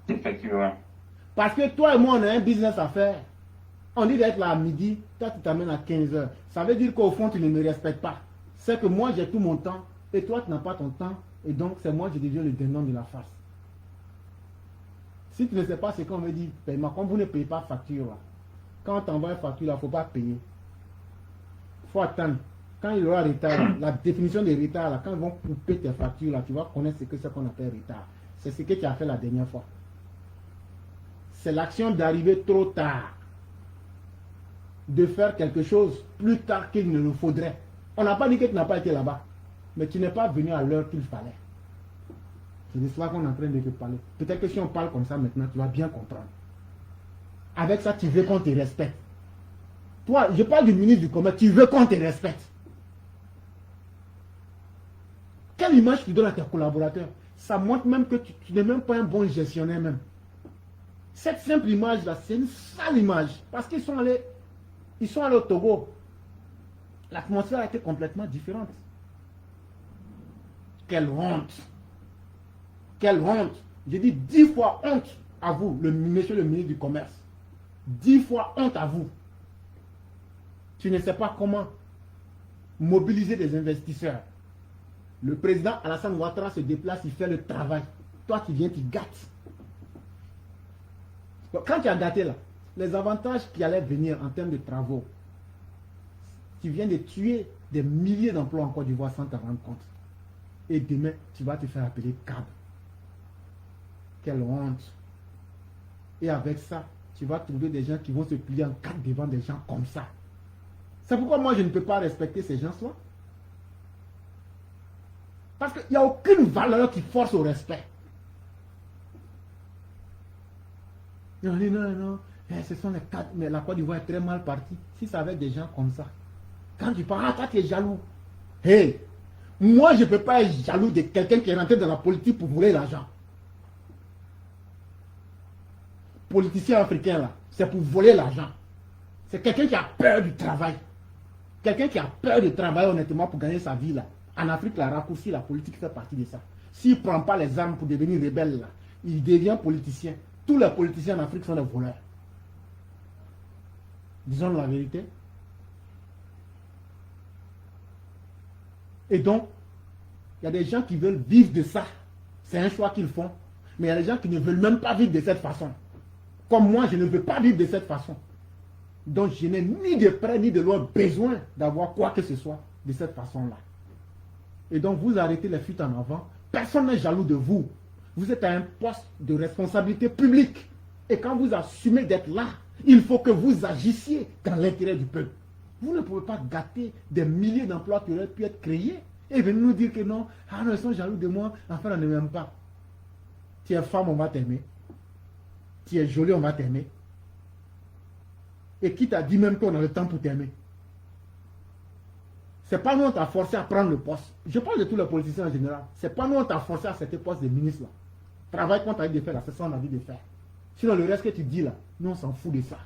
Effectivement. Parce que toi et moi, on a un business à faire. On dit d'être là à midi, toi tu t'amènes à 15 h. Ça veut dire qu'au fond, tu ne me respectes pas. C'est que moi, j'ai tout mon temps et toi, tu n'as pas ton temps. Et donc, c'est moi qui deviens le dindon de la face. Si tu ne sais pas ce qu'on veut dire, paiement, comme vous ne payez pas facture, là, quand on t'envoie une facture, il ne faut pas payer. Il faut attendre. Quand il y aura retard, la définition de retard, là, quand ils vont couper tes factures, là, tu vas connaître ce que c'est qu'on appelle retard. C'est ce que tu as fait la dernière fois. C'est l'action d'arriver trop tard. De faire quelque chose plus tard qu'il ne le faudrait. On n'a pas dit que tu n'as pas été là-bas. Mais tu n'es pas venu à l'heure qu'il fallait. C'est de cela qu'on est en train de te parler. Peut-être que si on parle comme ça maintenant, tu vas bien comprendre. Avec ça, tu veux qu'on te respecte. Toi, je parle du ministre du Commerce, tu veux qu'on te respecte. Quelle image tu donnes à tes collaborateurs? Ça montre même que tu n'es même pas un bon gestionnaire même. Cette simple image-là, c'est une sale image. Parce qu'ils sont allés au Togo. L'atmosphère a été complètement différente. Quelle honte! Quelle honte! Je dis 10 fois honte à vous, monsieur le ministre du Commerce. 10 fois honte à vous. Tu ne sais pas comment mobiliser des investisseurs. Le président Alassane Ouattara se déplace, il fait le travail. Toi, tu viens, tu gâtes. Quand tu as gâté là, les avantages qui allaient venir en termes de travaux, tu viens de tuer des milliers d'emplois en Côte d'Ivoire sans te rendre compte. Et demain, tu vas te faire appeler CAB. Quelle honte. Et avec ça, tu vas trouver des gens qui vont se plier en quatre devant des gens comme ça. C'est pourquoi moi, je ne peux pas respecter ces gens-là. Parce qu'il n'y a aucune valeur qui force au respect. Non, ce sont les quatre, mais la Côte d'Ivoire est très mal partie. Si ça avait des gens comme ça, quand tu parles, toi tu es jaloux. Hey, moi je ne peux pas être jaloux de quelqu'un qui est rentré dans la politique pour voler l'argent. Politicien africain là, c'est pour voler l'argent. C'est quelqu'un qui a peur du travail. Quelqu'un qui a peur de travailler honnêtement pour gagner sa vie là. En Afrique, la raccourci, la politique fait partie de ça. S'il ne prend pas les armes pour devenir rebelle là, il devient politicien. Tous les politiciens en Afrique sont des voleurs. Disons la vérité. Et donc, il y a des gens qui veulent vivre de ça. C'est un choix qu'ils font. Mais il y a des gens qui ne veulent même pas vivre de cette façon. Comme moi, je ne veux pas vivre de cette façon. Donc, je n'ai ni de près ni de loin besoin d'avoir quoi que ce soit de cette façon-là. Et donc, vous arrêtez les fuites en avant. Personne n'est jaloux de vous. Vous êtes à un poste de responsabilité publique. Et quand vous assumez d'être là, il faut que vous agissiez dans l'intérêt du peuple. Vous ne pouvez pas gâter des milliers d'emplois qui auraient pu être créés et venir nous dire que non, ah non, ils sont jaloux de moi, enfin on ne m'aime pas. Tu es femme, on va t'aimer. Tu es jolie, on va t'aimer. Et qui t'a dit même qu'on a le temps pour t'aimer? C'est pas nous on t'a forcé à prendre le poste. Je parle de tous les politiciens en général. C'est pas nous on t'a forcé à accepter le poste de ministre là. Travail qu'on t'a dit de faire là, c'est ça qu'on a dit de faire. Sinon le reste que tu dis là, nous on s'en fout de ça.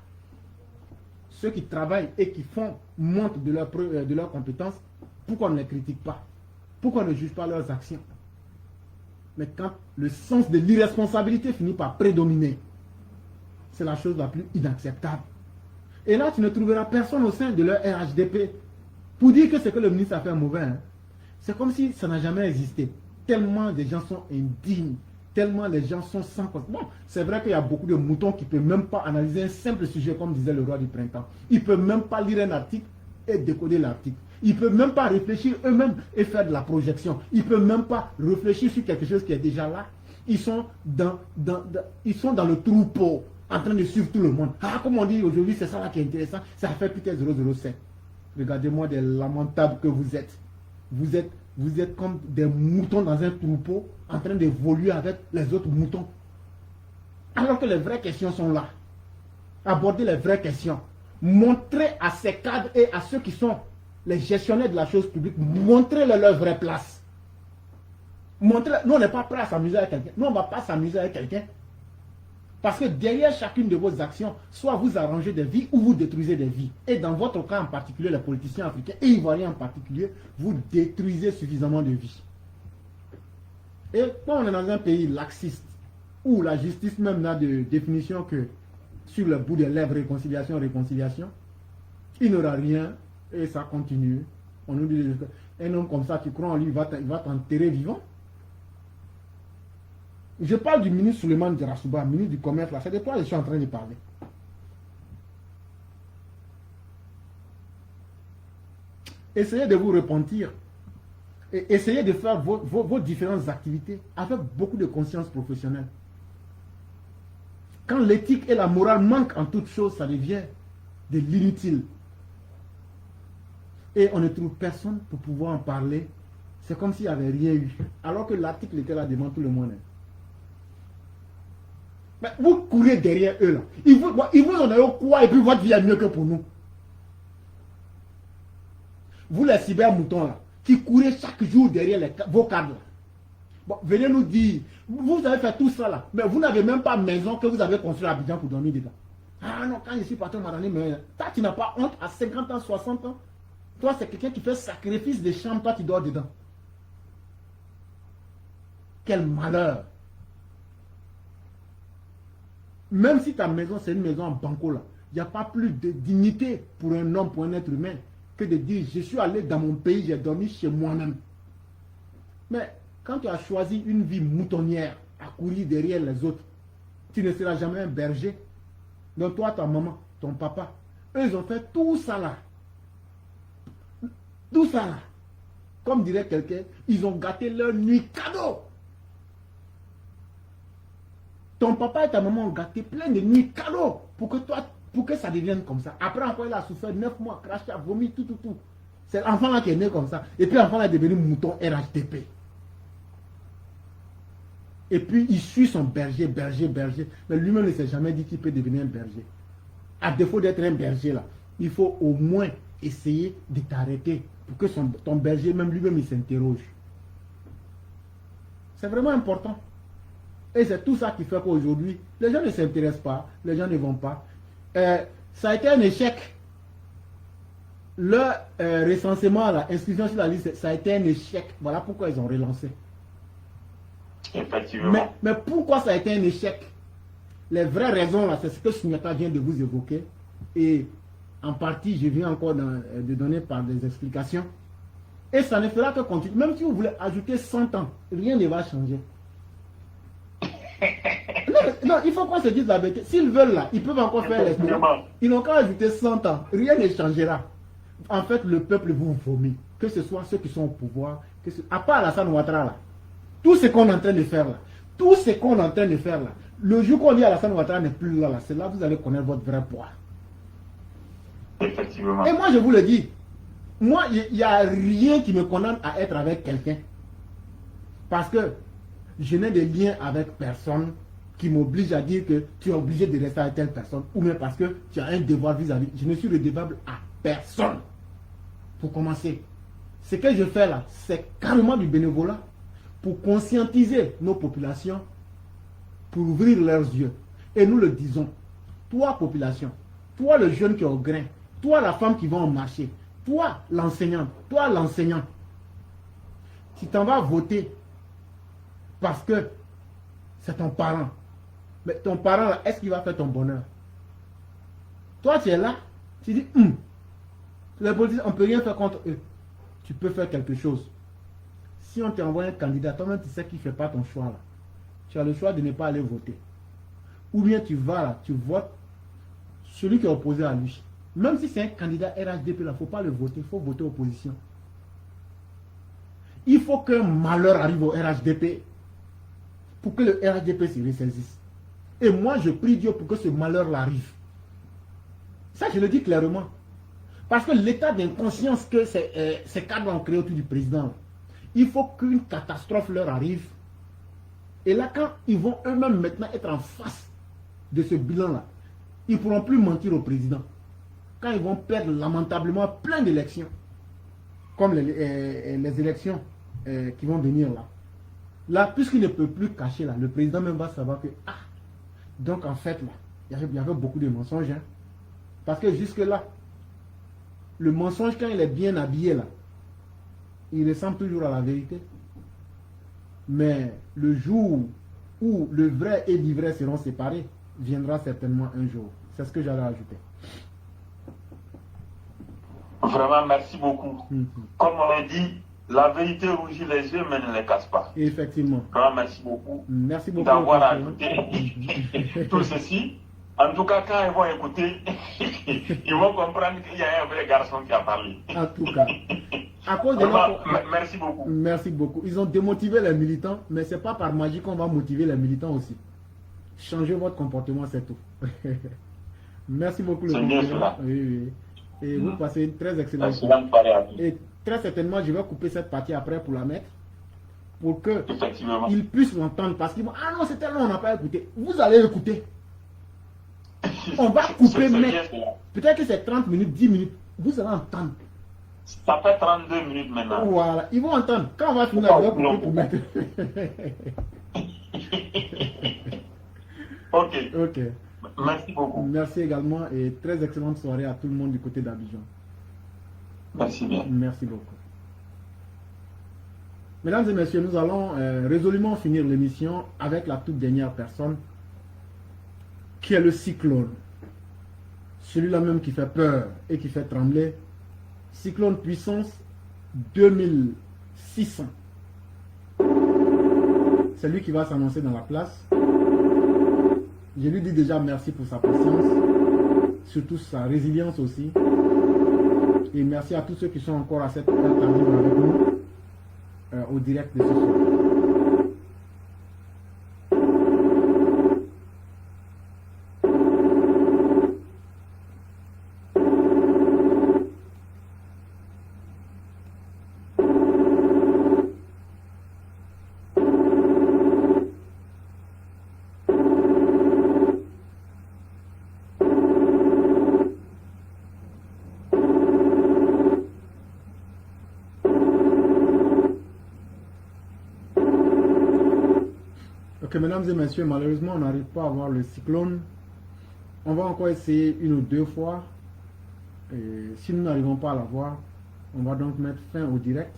Ceux qui travaillent et qui font montre de leurs compétences, pourquoi on ne les critique pas? Pourquoi on ne juge pas leurs actions? Mais quand le sens de l'irresponsabilité finit par prédominer, c'est la chose la plus inacceptable. Et là, tu ne trouveras personne au sein de leur RHDP pour dire que c'est que le ministre a fait mauvais. Hein. C'est comme si ça n'a jamais existé. Tellement les gens sont indignes, tellement les gens sont sans cause. Bon, c'est vrai qu'il y a beaucoup de moutons qui ne peuvent même pas analyser un simple sujet comme disait le roi du printemps. Ils ne peuvent même pas lire un article et décoder l'article. Ils ne peuvent même pas réfléchir eux-mêmes et faire de la projection. Ils ne peuvent même pas réfléchir sur quelque chose qui est déjà là. Ils sont dans le troupeau en train de suivre tout le monde. Ah, comme on dit aujourd'hui, c'est ça là qui est intéressant. Ça fait peut-être 007. Regardez-moi des lamentables que vous êtes. Vous êtes comme des moutons dans un troupeau en train d'évoluer avec les autres moutons. Alors que les vraies questions sont là. Abordez les vraies questions. Montrez à ces cadres et à ceux qui sont les gestionnaires de la chose publique, montrez-leur leur vraie place. Montrez, nous, on n'est pas prêt à s'amuser avec quelqu'un. Nous, on ne va pas s'amuser avec quelqu'un. Parce que derrière chacune de vos actions, soit vous arrangez des vies ou vous détruisez des vies. Et dans votre cas en particulier, les politiciens africains et ivoiriens en particulier, vous détruisez suffisamment de vies. Et quand on est dans un pays laxiste, où la justice même n'a de définition que sur le bout des lèvres, réconciliation, il n'aura rien et ça continue. On nous dit, un homme comme ça, tu crois en lui, il va t'enterrer vivant. Je parle du ministre Souleymane Djarassouba, ministre du Commerce, là, c'est de toi que je suis en train de parler. Essayez de vous repentir et essayez de faire vos différentes activités avec beaucoup de conscience professionnelle. Quand l'éthique et la morale manquent en toute chose, ça devient de l'inutile. Et on ne trouve personne pour pouvoir en parler. C'est comme s'il n'y avait rien eu. Alors que l'article était là devant tout le monde. Mais vous courez derrière eux là. Ils vous en ont quoi et puis votre vie est mieux que pour nous. Vous les cyber-moutons là, qui courez chaque jour derrière vos cadres là. Bon, venez nous dire, vous avez fait tout ça là, mais vous n'avez même pas maison que vous avez construit à Abidjan pour dormir dedans. Ah non, quand je suis parti, on m'a donné, mais toi tu n'as pas honte à 50 ans, 60 ans. Toi c'est quelqu'un qui fait sacrifice de chambre, toi tu dors dedans. Quel malheur. Même si ta maison, c'est une maison en banco là, il n'y a pas plus de dignité pour un homme, pour un être humain, que de dire, je suis allé dans mon pays, j'ai dormi chez moi-même. Mais quand tu as choisi une vie moutonnière, à courir derrière les autres, tu ne seras jamais un berger. Donc toi, ta maman, ton papa, eux, ils ont fait tout ça là. Tout ça là. Comme dirait quelqu'un, ils ont gâté leur nuit cadeau. Ton papa et ta maman ont gâté plein de nuits cadeaux pour que toi, pour que ça devienne comme ça. Après encore, il a souffert 9 mois, craché, vomi, tout. C'est l'enfant là qui est né comme ça. Et puis l'enfant là est devenu mouton RHDP. Et puis il suit son berger. Mais lui-même ne s'est jamais dit qu'il peut devenir un berger. À défaut d'être un berger là, il faut au moins essayer de t'arrêter pour que ton berger, même lui-même, il s'interroge. C'est vraiment important. Et c'est tout ça qui fait qu'aujourd'hui, les gens ne s'intéressent pas, les gens ne vont pas. Ça a été un échec. Le recensement, l'inscription sur la liste, ça a été un échec. Voilà pourquoi ils ont relancé. Effectivement. Mais pourquoi ça a été un échec? Les vraies raisons, là, c'est ce que Sunyata vient de vous évoquer. Et en partie, je viens encore de donner par des explications. Et ça ne fera que continuer. Même si vous voulez ajouter 100 ans, rien ne va changer. Non, il faut qu'on se dise la vérité. S'ils veulent là, ils peuvent encore faire l'expérience. Ils n'ont qu'à ajouter 100 ans. Rien ne changera. En fait, le peuple vous vomit. Que ce soit ceux qui sont au pouvoir, à part Alassane Ouattara là. Tout ce qu'on est en train de faire là, le jour qu'on dit Alassane Ouattara n'est plus là, c'est là que vous allez connaître votre vrai poids. Effectivement. Et moi, je vous le dis, moi, il n'y a rien qui me condamne à être avec quelqu'un. Parce que je n'ai de lien avec personne qui m'oblige à dire que tu es obligé de rester avec telle personne. Ou même parce que tu as un devoir vis-à-vis. Je ne suis redevable à personne. Pour commencer, ce que je fais là, c'est carrément du bénévolat. Pour conscientiser nos populations, pour ouvrir leurs yeux. Et nous le disons, toi population, toi le jeune qui est au grain, toi la femme qui va en marché, toi l'enseignant, tu t'en vas voter parce que c'est ton parent. Mais ton parent, est-ce qu'il va faire ton bonheur? Toi tu es là, tu dis, les politiciens, on ne peut rien faire contre eux. Tu peux faire quelque chose. Si on t'envoie un candidat, toi-même tu sais qu'il ne fait pas ton choix là. Tu as le choix de ne pas aller voter. Ou bien tu vas là, tu votes celui qui est opposé à lui. Même si c'est un candidat RHDP, il ne faut pas le voter, il faut voter opposition. Il faut qu'un malheur arrive au RHDP pour que le RHDP se ressaisisse. Et moi, je prie Dieu pour que ce malheur-là arrive. Ça, je le dis clairement. Parce que l'état d'inconscience que ces cadres ont créé autour du président, il faut qu'une catastrophe leur arrive. Et là, quand ils vont eux-mêmes maintenant être en face de ce bilan-là, ils ne pourront plus mentir au président. Quand ils vont perdre lamentablement plein d'élections, comme les élections qui vont venir là. Là, puisqu'il ne peut plus cacher là, le président même va savoir que, donc en fait là, il y avait beaucoup de mensonges. Hein. Parce que jusque-là, le mensonge, quand il est bien habillé là, il ressemble toujours à la vérité. Mais le jour où le vrai et l'ivraie seront séparés, viendra certainement un jour. C'est ce que j'allais ajouter. Vraiment, merci beaucoup. Comme on l'a dit, la vérité rougit les yeux, mais ne les casse pas. Effectivement. Vraiment, merci beaucoup. Merci beaucoup d'avoir ajouté tout ceci. En tout cas, quand ils vont écouter, ils vont comprendre qu'il y a un vrai garçon qui a parlé. En tout cas. À cause de merci beaucoup. Merci beaucoup. Ils ont démotivé les militants, mais ce n'est pas par magie qu'on va motiver les militants aussi. Changez votre comportement, c'est tout. Merci beaucoup. C'est bien cela. Oui. Et vous passez une très excellente soirée. Et très certainement, je vais couper cette partie après pour la mettre. Pour qu'ils puissent l'entendre. Parce qu'ils vont, ah non, c'était long, on n'a pas écouté. Vous allez écouter. On va couper, mais peut-être que c'est 30 minutes, 10 minutes. Vous allez entendre. Ça fait 32 minutes maintenant. Voilà, ils vont entendre. Quand on va finir, on va couper pour mettre. Ok. Merci beaucoup. Merci également et très excellente soirée à tout le monde du côté d'Abidjan. Merci bien. Merci beaucoup. Mesdames et messieurs, nous allons résolument finir l'émission avec la toute dernière personne. qui est le cyclone. Celui-là même qui fait peur et qui fait trembler. Cyclone puissance 2600. C'est lui qui va s'annoncer dans la place. Je lui dis déjà merci pour sa patience, surtout sa résilience aussi. Et merci à tous ceux qui sont encore à cette heure tardive avec nous au direct de ce soir. Ok, mesdames et messieurs, malheureusement, on n'arrive pas à voir le cyclone. On va encore essayer une ou deux fois. Et si nous n'arrivons pas à la voir, on va donc mettre fin au direct.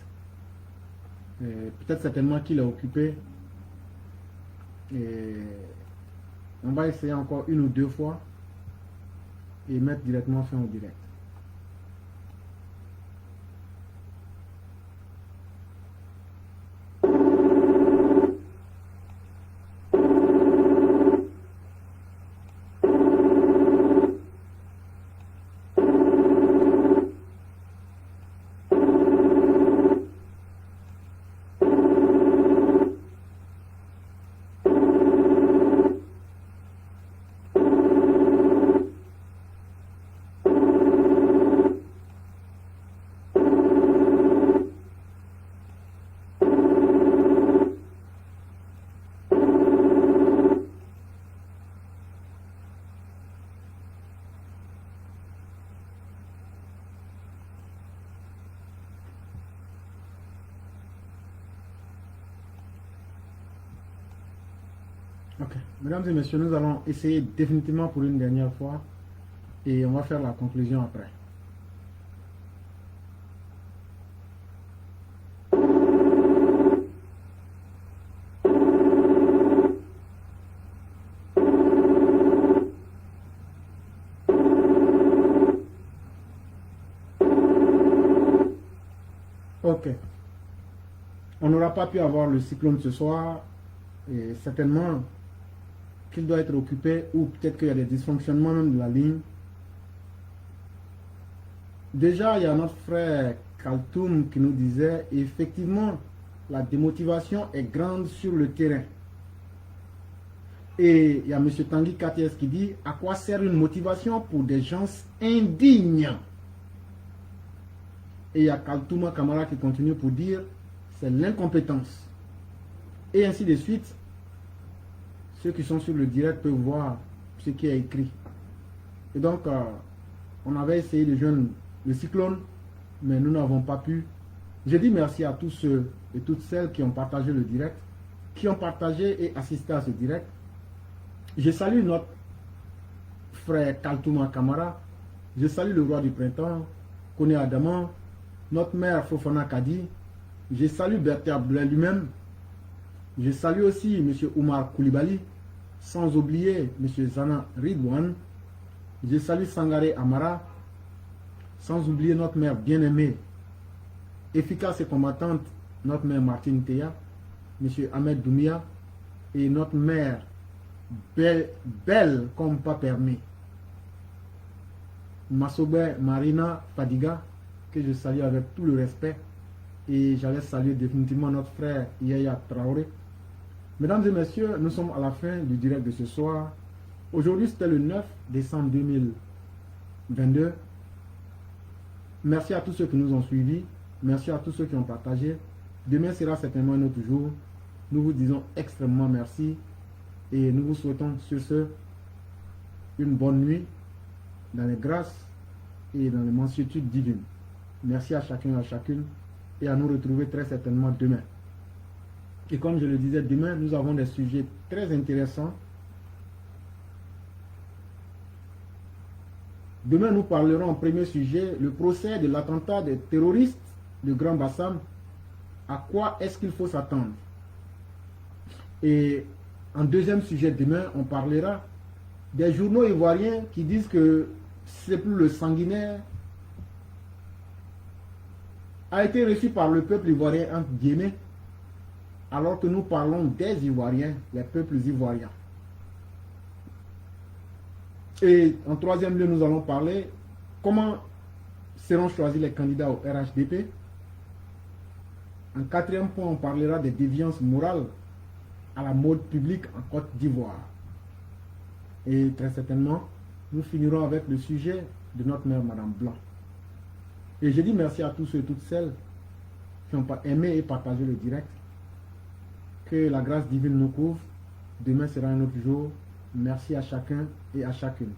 Peut-être certainement qu'il est occupé. Et on va essayer encore une ou deux fois et mettre directement fin au direct. Ok, mesdames et messieurs, nous allons essayer définitivement pour une dernière fois et on va faire la conclusion après. Ok, on n'aura pas pu avoir le cyclone ce soir et certainement qu'il doit être occupé ou peut-être qu'il y a des dysfonctionnements même de la ligne. Déjà, il y a notre frère Kaltoum qui nous disait effectivement la démotivation est grande sur le terrain. Et il y a M. Tanguy Katies qui dit à quoi sert une motivation pour des gens indignes. Et il y a Kaltouma Kamara qui continue pour dire c'est l'incompétence. Et ainsi de suite. Ceux qui sont sur le direct peuvent voir ce qui est écrit. Et donc, on avait essayé de joindre le cyclone, mais nous n'avons pas pu. Je dis merci à tous ceux et toutes celles qui ont partagé le direct, qui ont partagé et assisté à ce direct. Je salue notre frère Kaltouma Kamara. Je salue le roi du printemps, Kone Adama, notre mère Fofana Kadi. Je salue Berthe Abdoulaye lui-même. Je salue aussi M. Oumar Koulibaly, sans oublier M. Zana Ridwan. Je salue Sangaré Amara, sans oublier notre mère bien-aimée, efficace et combattante, notre mère Martine Théa, M. Ahmed Doumia, et notre mère belle comme pas permis, Massobe Marina Fadiga, que je salue avec tout le respect. Et j'allais saluer définitivement notre frère Yaya Traoré. Mesdames et messieurs, nous sommes à la fin du direct de ce soir. Aujourd'hui, c'était le 9 décembre 2022. Merci à tous ceux qui nous ont suivis. Merci à tous ceux qui ont partagé. Demain sera certainement un autre jour. Nous vous disons extrêmement merci. Et nous vous souhaitons sur ce une bonne nuit dans les grâces et dans les mansuétudes divines. Merci à chacun et à chacune. Et à nous retrouver très certainement demain. Et comme je le disais, demain, nous avons des sujets très intéressants. Demain, nous parlerons en premier sujet, le procès de l'attentat des terroristes de Grand Bassam. À quoi est-ce qu'il faut s'attendre? Et en deuxième sujet, demain, on parlera des journaux ivoiriens qui disent que c'est plus le sanguinaire, a été reçu par le peuple ivoirien entre guillemets, alors que nous parlons des Ivoiriens, les peuples ivoiriens. Et en troisième lieu, nous allons parler comment seront choisis les candidats au RHDP. En quatrième point, on parlera des déviances morales à la mode publique en Côte d'Ivoire. Et très certainement, nous finirons avec le sujet de notre mère, Madame Blanc. Et je dis merci à tous ceux et toutes celles qui ont aimé et partagé le direct. Que la grâce divine nous couvre. Demain sera un autre jour. Merci à chacun et à chacune.